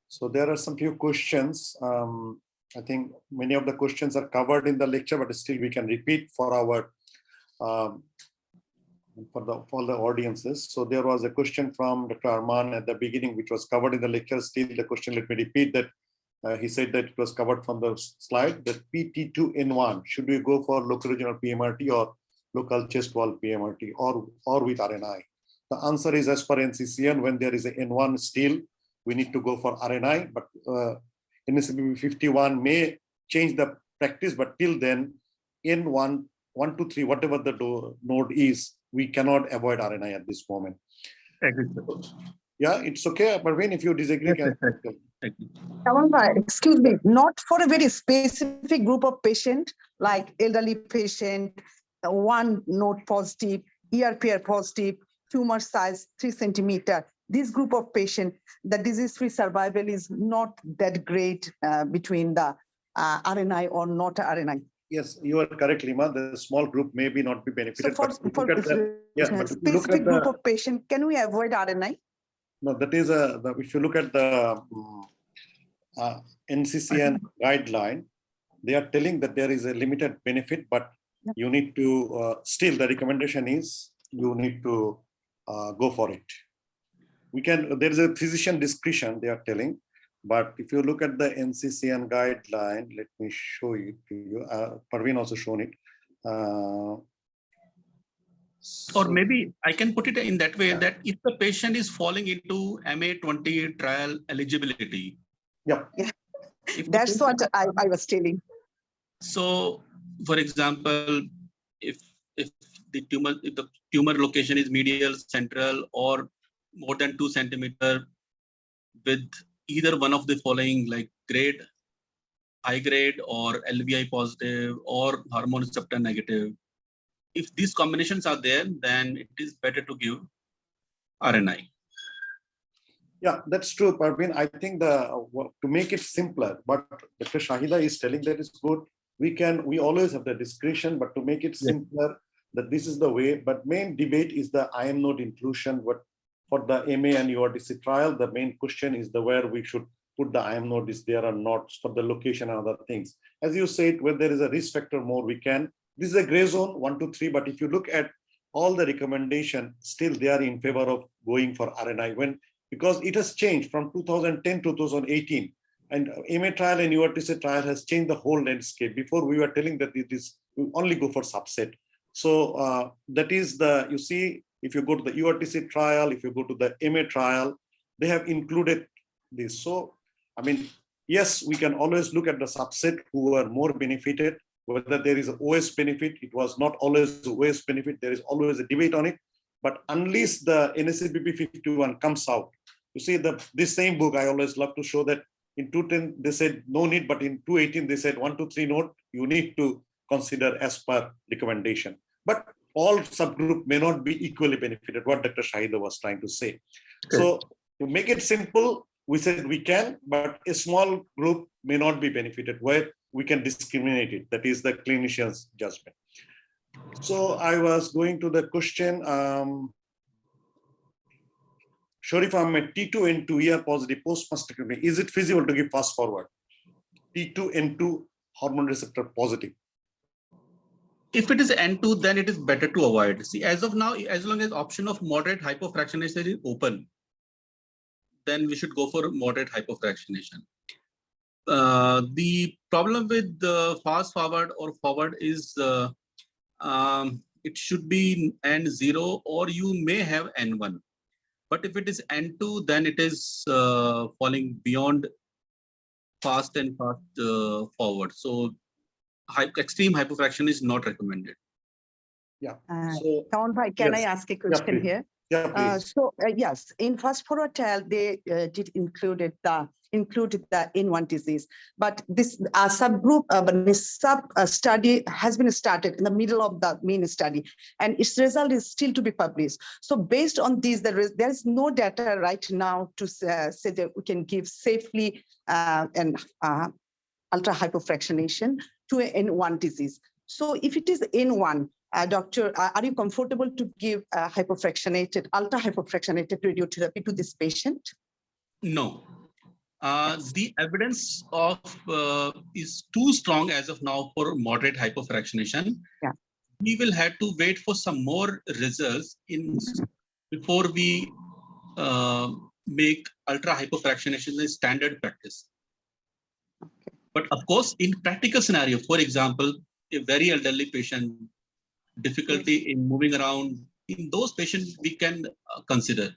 So there are some few questions. I think many of the questions are covered in the lecture, but still we can repeat for our for the audiences. So there was a question from Dr. Arman at the beginning, which was covered in the lecture. Still the question, let me repeat that. He said that it was covered from the slide, that PT2N1, should we go for local regional PMRT or local chest wall PMRT or with RNI? The answer is, as per NCCN, when there is a N1 still, we need to go for RNI, but NSPB 51 may change the practice, but till then, N1, 1 to 3, whatever the node is, we cannot avoid RNI at this moment. Yeah, it's okay, Parveen, if you disagree. Excuse me, not for a very specific group of patient, like elderly patient, one node positive, ERPR positive, tumor size 3 centimeter. This group of patient, the disease-free survival is not that great between the RNI or not RNI. Yes, you are correct, Lima. The small group may be not be benefited. So for specific group of patient, can we avoid RNI? No, that is if you look at the NCCN guideline, they are telling that there is a limited benefit, but you need to still the recommendation is you need to go for it. We can, there is a physician discretion, they are telling, but if you look at the NCCN guideline, let me show it to you. Parveen also shown it. Or maybe I can put it in that way, that if the patient is falling into MA20 trial eligibility. Yeah. That's what I was telling. So, for example, if the tumor location is medial, central, or more than 2 centimeter with either one of the following, like grade, high grade, or LVI positive, or hormone receptor negative. If these combinations are there, then it is better to give RNI. Yeah, that's true, Parveen. I think to make it simpler, but Dr. Shahida is telling that is good. We always have the discretion, but to make it simpler, that this is the way. But main debate is the IM node inclusion. What for the MA and URTC trial, the main question is where we should put the IM node is there or not for the location and other things. As you said, when there is a risk factor more, we can. This is a gray zone 1 to 3, but if you look at all the recommendation, still they are in favor of going for RNI because it has changed from 2010 to 2018. And MA trial and URTC trial has changed the whole landscape. Before we were telling that it is we only go for subset. So that is you see, if you go to the URTC trial, if you go to the MA trial, they have included this. So, I mean, yes, we can always look at the subset who are more benefited, whether there is an OS benefit. It was not always the OS benefit. There is always a debate on it. But unless the NSABP 51 comes out, you see this same book, I always love to show that in 210, they said no need, but in 218, they said 1 to 3 node, you need to consider as per recommendation. But all subgroup may not be equally benefited, what Dr. Shahida was trying to say. Okay. So to make it simple, we said we can, but a small group may not be benefited where we can discriminate it. That is the clinician's judgment. So I was going to the question, Sharif Ahmed, T2 N2 ER positive post-mastectomy, is it feasible to give fast forward? T2 N2 hormone receptor positive. If it is N2, then it is better to avoid. See, as of now, as long as option of moderate hypofractionation is open, then we should go for moderate hypofractionation. The problem with the fast forward or forward is it should be N0 or you may have N1. But if it is N2, then it is falling beyond fast and fast forward. So extreme hypofraction is not recommended. Yeah. So, can I ask a question here? Yeah, please. Yes, in fast forward trial, they did included the N1 disease, but this subgroup, study has been started in the middle of the main study, and its result is still to be published. So based on this, there is no data right now to say that we can give safely and ultra hypofractionation to an N1 disease. So if it is N1, doctor, are you comfortable to give hypofractionated, ultra hypofractionated radiotherapy to this patient? No. The evidence of is too strong as of now for moderate hypofractionation. Yeah. We will have to wait for some more results before we make ultra hypofractionation a standard practice. Okay. But of course, in practical scenario, for example, a very elderly patient, difficulty in moving around, in those patients we can consider.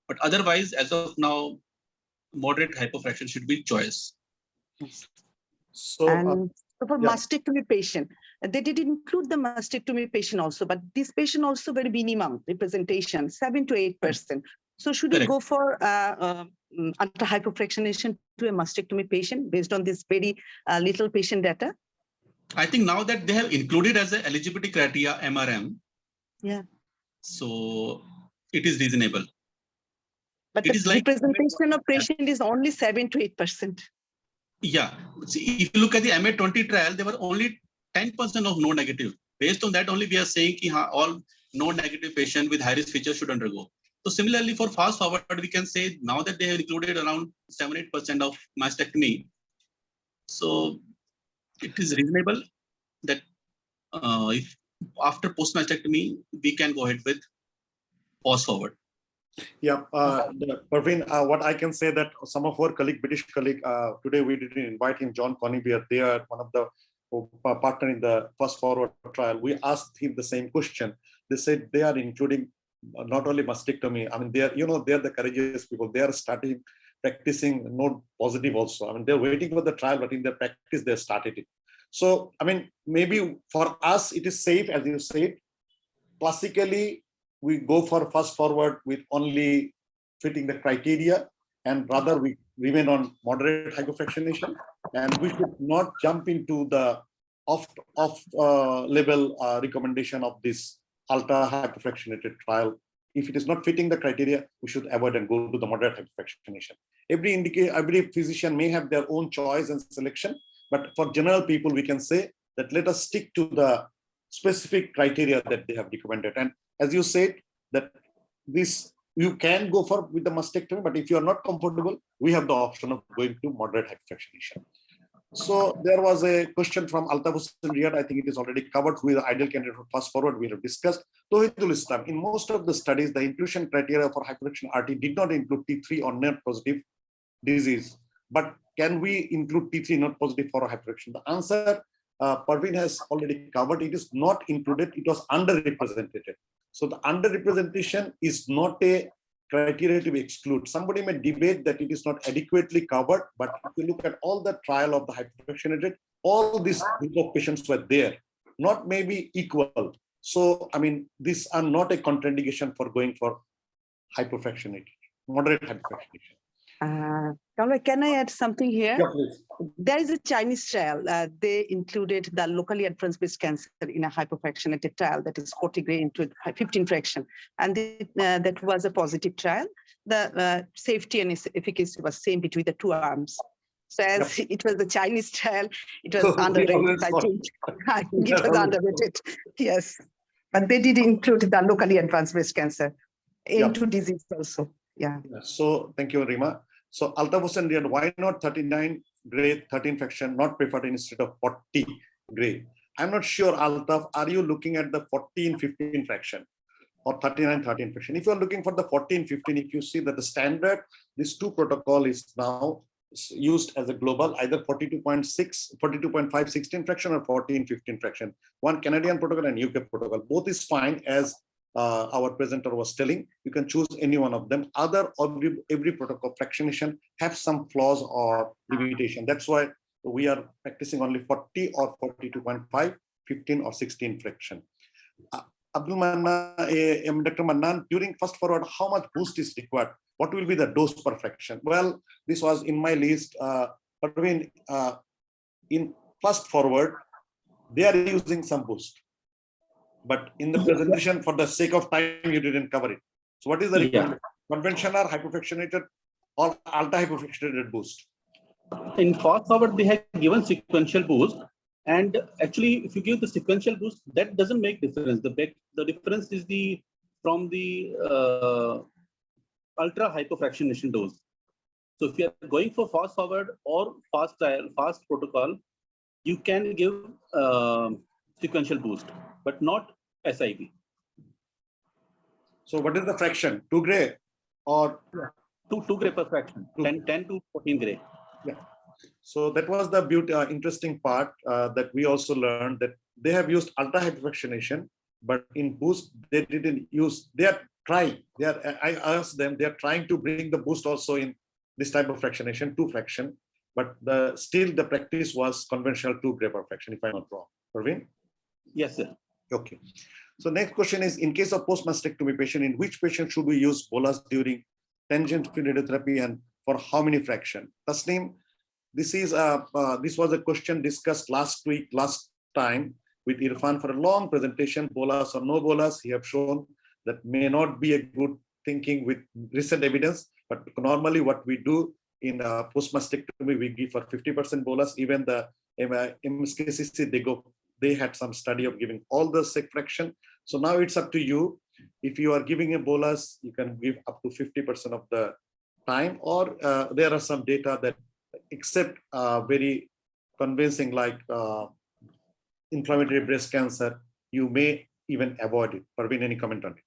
But otherwise, as of now, moderate hypofraction should be choice. So for mastectomy patient, they did include the mastectomy patient also, but this patient also very minimum representation, 7 to 8%. So should we go for ultra hypofractionation to a mastectomy patient based on this very little patient data? I think now that they have included as an eligibility criteria MRM, yeah. So it is reasonable. But the representation of patient is only 7 to 8%. Yeah. See, if you look at the MA20 trial, there were only 10% of no negative. Based on that, only we are saying that all no negative patient with high risk features should undergo. So similarly, for fast forward, we can say now that they have included around 7-8% of mastectomy. So it is reasonable that if after post mastectomy, we can go ahead with fast forward. Yeah, Parveen, what I can say that some of our British colleague, today we didn't invite him, John Conybeare, they are one of the partner in the fast forward trial. We asked him the same question. They said they are including not only mastectomy. I mean, they are, they are the courageous people. They are starting practicing node positive also. I mean, they're waiting for the trial, but in their practice, they started it. So, I mean, maybe for us, it is safe, as you said. Classically, we go for fast forward with only fitting the criteria, and rather we remain on moderate hypofractionation, and we should not jump into the off-level recommendation of this ultra hypofractionated trial. If it is not fitting the criteria, we should avoid and go to the moderate hypofractionation. Every physician may have their own choice and selection, but for general people, we can say that let us stick to the specific criteria that they have recommended. And as you said, that this you can go for with the mastectomy, but if you are not comfortable, we have the option of going to moderate hyperfractionation. So there was a question from Altaf Hussain Riyad. I think it is already covered. Who is the ideal candidate for fast forward? We have discussed. Tawhidul Islam. In most of the studies, the inclusion criteria for hyperfraction RT did not include T3 or NET positive disease. But can we include T3 not positive for hyperfraction? The answer, Parveen has already covered. It is not included. It was underrepresented. So the underrepresentation is not a criteria to be excluded. Somebody may debate that it is not adequately covered, but if you look at all the trial of the hyperfractionated, all these group of patients were there, not maybe equal. So, I mean, these are not a contraindication for going for hyperfractionated, moderate hyperfractionation. Kamla, can I add something here? Yeah, please. There is a Chinese trial. They included the locally advanced breast cancer in a hyperfractionated trial, that is 40 gray into 15 fraction. And that was a positive trial. The safety and efficacy was same between the two arms. So as it was the Chinese trial, it was underrated. I think it was underrated. Yes. But they did include the locally advanced breast cancer into disease also. Yeah. So thank you, Rima. So Altaf Hussain Riyad, why not 39 gray, 13 fraction, not preferred instead of 40 gray? I'm not sure, Altaf, are you looking at the 14, 15 fraction or 39, 13 fraction? If you're looking for the 14, 15, if you see that the standard, this two protocol is now used as a global, either 42.6, 42.5, 16 fraction or 14, 15 fraction. One Canadian protocol and UK protocol, both is fine as our presenter was telling. You can choose any one of them. Every protocol fractionation have some flaws or limitation. That's why we are practicing only 40 or 42.5, 15 or 16 fraction. Abdul Mannan, Dr. Mannan, during fast forward, how much boost is required? What will be the dose per fraction? Well, this was in my list. But in fast forward, they are using some boost. But in the presentation, for the sake of time, you didn't cover it. So what is the requirement? Conventional, hyperfractionated, or alta-hyperfractionated boost? In fast forward, they have given sequential boost. And actually, if you give the sequential boost, that doesn't make difference. The difference is from the ultra hyperfractionation dose. So if you are going for fast forward or fast protocol, you can give sequential boost, but not SIV. So what is the fraction? 2 gray or 2 gray per fraction, 10 to 14 gray. Yeah. So that was the interesting part that we also learned, that they have used ultra hyperfractionation, but in boost they didn't use. They are trying. I asked them. They are trying to bring the boost also in this type of fractionation, 2 fraction, but still the practice was conventional 2 gray per fraction, if I'm not wrong. Parveen? Yes, sir. Okay. So next question is, in case of post-mastectomy patient, in which patient should we use bolus during tangent-free radiotherapy and for how many fraction? Tasneem, this was a question discussed last time with Irfan for a long presentation, bolus or no bolus. He have shown that may not be a good thinking with recent evidence, but normally what we do in post-mastectomy, we give for 50% bolus. Even the MSKCC, they had some study of giving all the sec fraction. So now it's up to you. If you are giving a bolus, you can give up to 50% of the time, or there are some data that except very convincing, like inflammatory breast cancer, you may even avoid it. Parveen, any comment on it?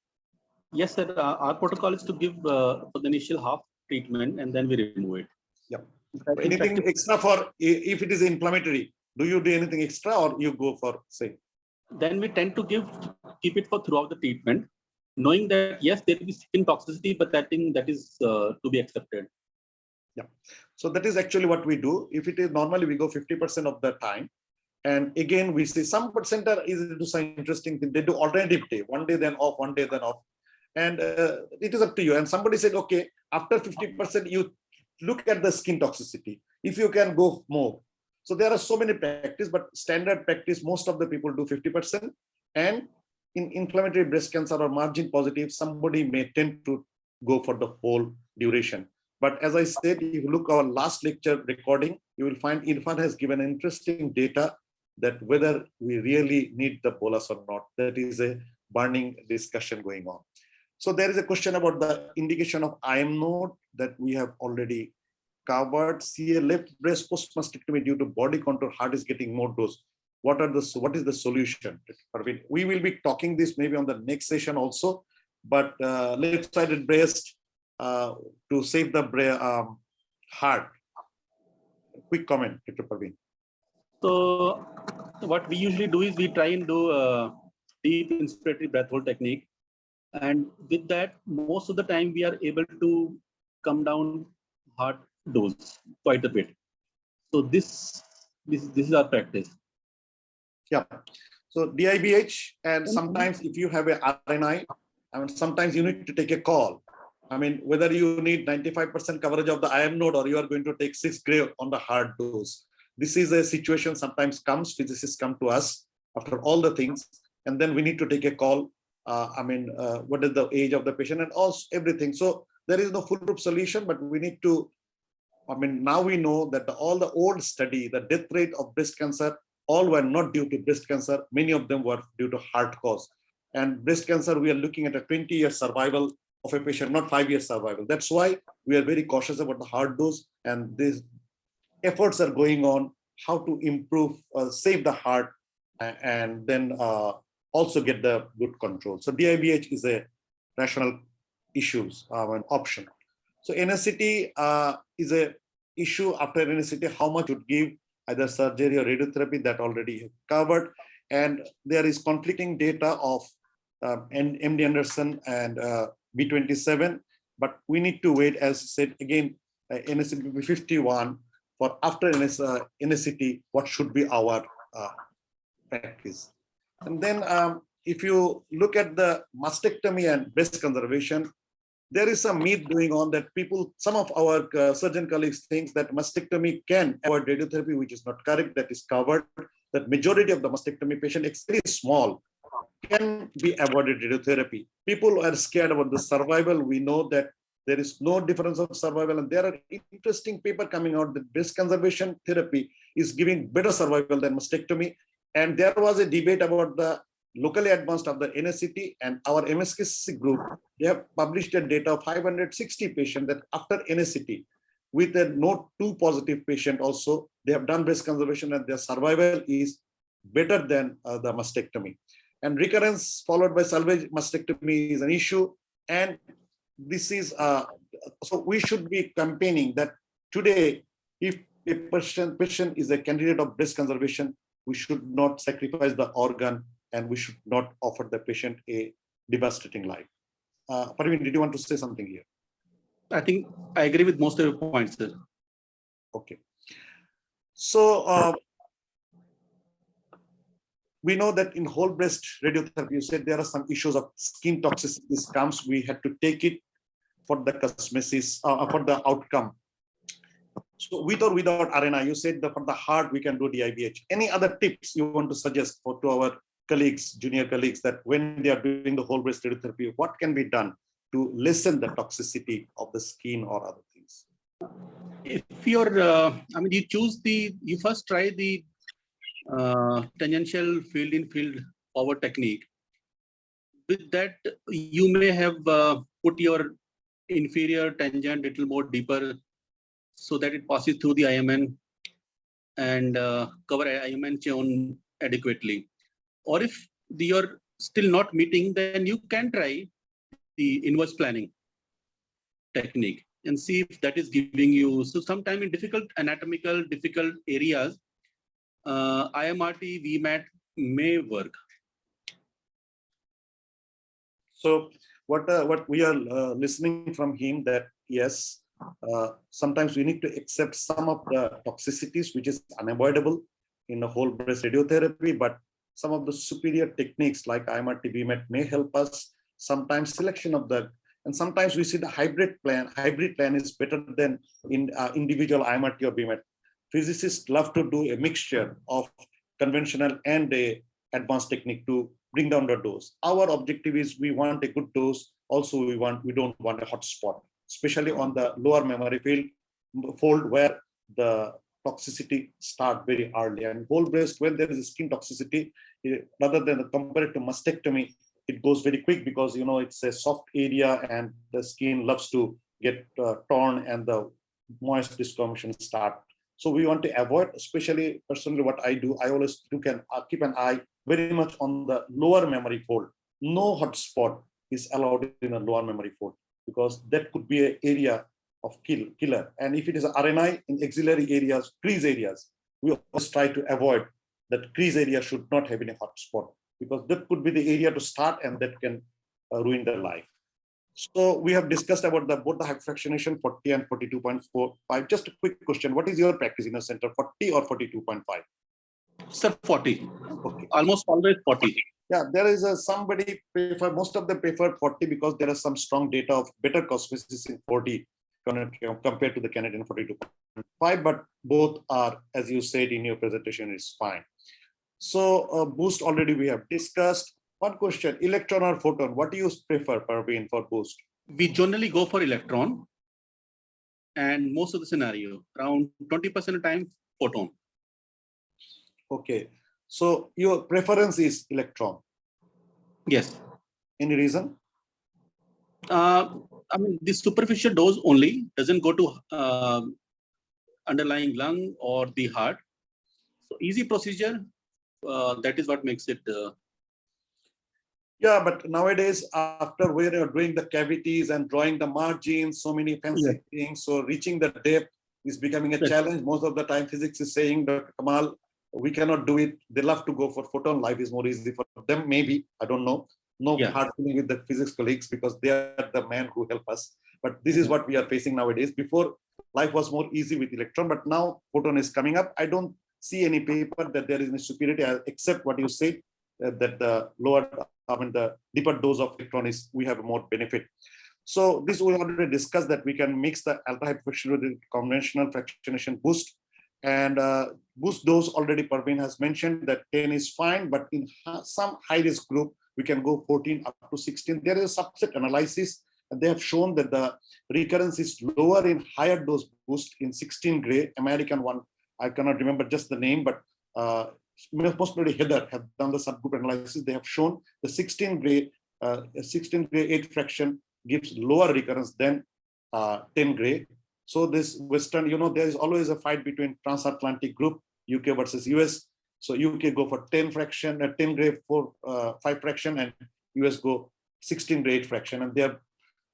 Yes, sir. Our protocol is to give for the initial half treatment and then we remove it. Yeah. Anything extra for if it is inflammatory? Do you do anything extra, or you go for say? Then we tend to keep it for throughout the treatment, knowing that yes, there will be skin toxicity, but that is to be accepted. Yeah. So that is actually what we do. If it is normally, we go 50% of the time. And again, we see some center is do some interesting thing. They do alternative day, one day then off, one day then off. And it is up to you. And somebody said, okay, after 50%, you look at the skin toxicity. If you can go more. So there are so many practice, but standard practice, most of the people do 50%. And in inflammatory breast cancer or margin positive, somebody may tend to go for the whole duration. But as I said, if you look our last lecture recording, you will find Irfan has given interesting data that whether we really need the bolus or not. That is a burning discussion going on. So there is a question about the indication of IM node that we have already covered. CA left breast post mastectomy due to body contour, heart is getting more dose. What is the solution? We will be talking this maybe on the next session also, but left-sided breast to save the heart. Quick comment, Dr. Parveen. So what we usually do is we try and do a deep inspiratory breath hold technique. And with that, most of the time we are able to come down heart dose quite a bit. So this is our practice. Yeah. So DIBH, and sometimes if you have a RNI, I mean, sometimes you need to take a call. I mean, whether you need 95% coverage of the IM node or you are going to take 6 gray on the hard dose. This is a situation sometimes comes, physicists come to us after all the things, and then we need to take a call. What is the age of the patient and also everything. So there is no foolproof solution, but we need to, now we know that all the old study, the death rate of breast cancer, all were not due to breast cancer. Many of them were due to heart cause. And breast cancer, we are looking at a 20-year survival of a patient, not 5-year survival. That's why we are very cautious about the hard dose, and these efforts are going on how to improve, save the heart, and then also get the good control. So DIBH is a rational issues, an option. So NSCT is a issue. After NSCT, how much would give either surgery or radiotherapy, that already covered. And there is conflicting data of MD Anderson and B27, but we need to wait, as said again, NSCT 51 for after NSCT, what should be our practice. And then if you look at the mastectomy and breast conservation, there is some myth going on that people, some of our surgeon colleagues think that mastectomy can avoid radiotherapy, which is not correct. That is covered. That majority of the mastectomy patient, it's very small, can be avoided radiotherapy. People are scared about the survival. We know that there is no difference of survival, and there are interesting paper coming out that breast conservation therapy is giving better survival than mastectomy. And there was a debate about the locally advanced of the NSCT, and our MSKC group, they have published a data of 560 patients that after NSCT, with a node 2 positive patient also, they have done breast conservation and their survival is better than the mastectomy. And recurrence followed by salvage mastectomy is an issue. And this is, so we should be campaigning that today, if a patient is a candidate of breast conservation, we should not sacrifice the organ, and we should not offer the patient a devastating life. Parveen, did you want to say something here? I think I agree with most of your points, sir. Okay. So we know that in whole breast radiotherapy, you said there are some issues of skin toxicities comes. We had to take it for the cosmesis, for the outcome. So with or without RNA, you said that for the heart, we can do DIBH. Any other tips you want to suggest to our colleagues, junior colleagues, that when they are doing the whole breast radiotherapy, what can be done to lessen the toxicity of the skin or other things? If you're, you first try the tangential field in field forward technique. With that, you may have put your inferior tangent a little more deeper so that it passes through the IMN and cover IMN zone adequately. Or if you're still not meeting, then you can try the inverse planning technique and see if that is giving you. So sometime in difficult areas, IMRT, VMAT may work. So what we are listening from him, that yes, sometimes we need to accept some of the toxicities, which is unavoidable in the whole breast radiotherapy, but some of the superior techniques like IMRT, VMAT may help us. Sometimes selection of the, and sometimes we see the hybrid plan. Hybrid plan is better than in individual IMRT or VMAT. Physicists love to do a mixture of conventional and a advanced technique to bring down the dose. Our objective is we want a good dose. Also, we don't want a hot spot, especially on the lower mammary fold where the toxicity start very early. And whole breast, when there is a skin toxicity, rather than compared to mastectomy, it goes very quick because, you know, it's a soft area and the skin loves to get torn and the moist discoloration start. So we want to avoid, especially personally what I do, I always keep an eye very much on the lower memory fold. No hotspot is allowed in a lower memory fold because that could be an area of killer. And if it is RNI in axillary areas, crease areas, we always try to avoid that. Crease area should not have any hotspot because that could be the area to start and that can ruin their life. So we have discussed about both the hyperfractionation 40 and 42.45. Just a quick question. What is your practice in a center, 40 or 42.5? Sir, 40. Okay. Almost always 40. Yeah, there is somebody prefer, most of them prefer 40 because there is some strong data of better cosmesis in 40 compared to the Canadian 42.5, but both are, as you said in your presentation, is fine. So boost already we have discussed. One question, electron or photon, what do you prefer, Parveen, for boost? We generally go for electron, and most of the scenario, around 20% of the time, photon. Okay, so your preference is electron. Yes. Any reason? I mean, the superficial dose only doesn't go to underlying lung or the heart. So easy procedure. That is what makes it. Yeah, but nowadays, after we are doing the cavities and drawing the margins, so many fancy things, so reaching the depth is becoming a challenge. Most of the time, physics is saying, Dr. Kamal, we cannot do it. They love to go for photon. Life is more easy for them. Maybe, I don't know. No hard feeling with the physics colleagues because they are the men who help us. But this is what we are facing nowadays. Before, life was more easy with electron, but now photon is coming up. I don't see any paper that there is any superiority except what you say, that the lower, I mean, the deeper dose of electron is, we have more benefit. So this we already discussed that we can mix the alpha hyperfraction with the conventional fractionation boost. And boost dose already Parveen has mentioned that 10 is fine, but in some high risk group, we can go 14 up to 16. There is a subset analysis and they have shown that the recurrence is lower in higher dose boost in 16 gray, American one. I cannot remember just the name, but most probably Heather have done the subgroup analysis. They have shown the 16 gray 8 fraction gives lower recurrence than 10 gray. So this Western, you know, there is always a fight between transatlantic group, UK versus US. So UK go for 10 fraction, 10 gray for 5 fraction, and US go 16 gray 8 fraction. And their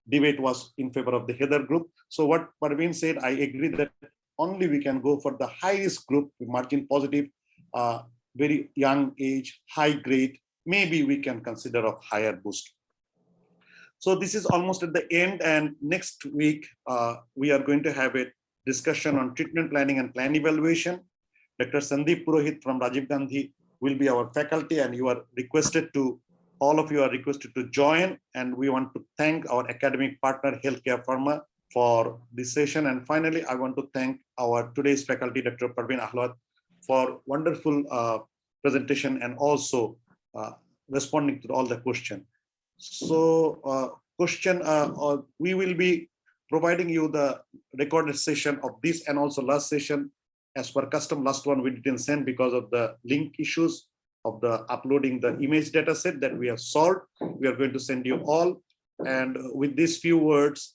debate was in favor of the Heather group. So what Parveen said, I agree that only we can go for the high risk group with margin positive, very young age, high grade. Maybe we can consider of higher boost. So this is almost at the end, and next week we are going to have a discussion on treatment planning and plan evaluation. Dr. Sandeep Purohit from Rajiv Gandhi will be our faculty, and you are requested to, all of you are requested to join. And we want to thank our academic partner, Healthcare Pharma, for this session. And finally, I want to thank our today's faculty, Dr. Parveen Ahlawat, for wonderful presentation and also responding to all the questions. So we will be providing you the recorded session of this and also last session. As per custom, last one we didn't send because of the link issues of the uploading the image data set that we have solved. We are going to send you all. And with these few words,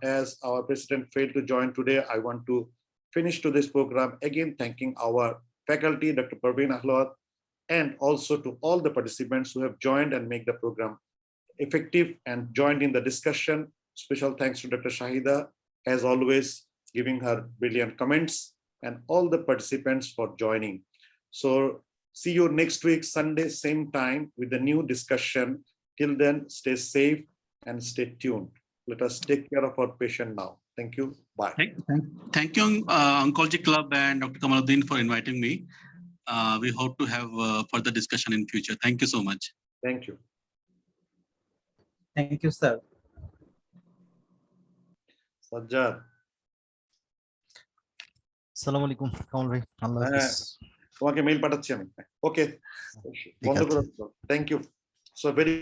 as our president failed to join today, I want to finish today's program again, thanking our faculty, Dr. Parveen Ahlawat, and also to all the participants who have joined and make the program effective and joined in the discussion. Special thanks to Dr. Shahida, as always, giving her brilliant comments, and all the participants for joining. So see you next week, Sunday, same time with the new discussion. Till then, stay safe and stay tuned. Let us take care of our patient now. Thank you. Bye. Thank you, Oncology Club and Dr. Kamaluddin for inviting me. We hope to have further discussion in future. Thank you so much. Thank you. Thank you, sir. Sajjad. Assalamu alaikum, Kamal bhai. Allah Hafiz. তোমাকে mail পাঠাচ্ছি আমি। ওকে, বন্ধ করো। Thank you. So very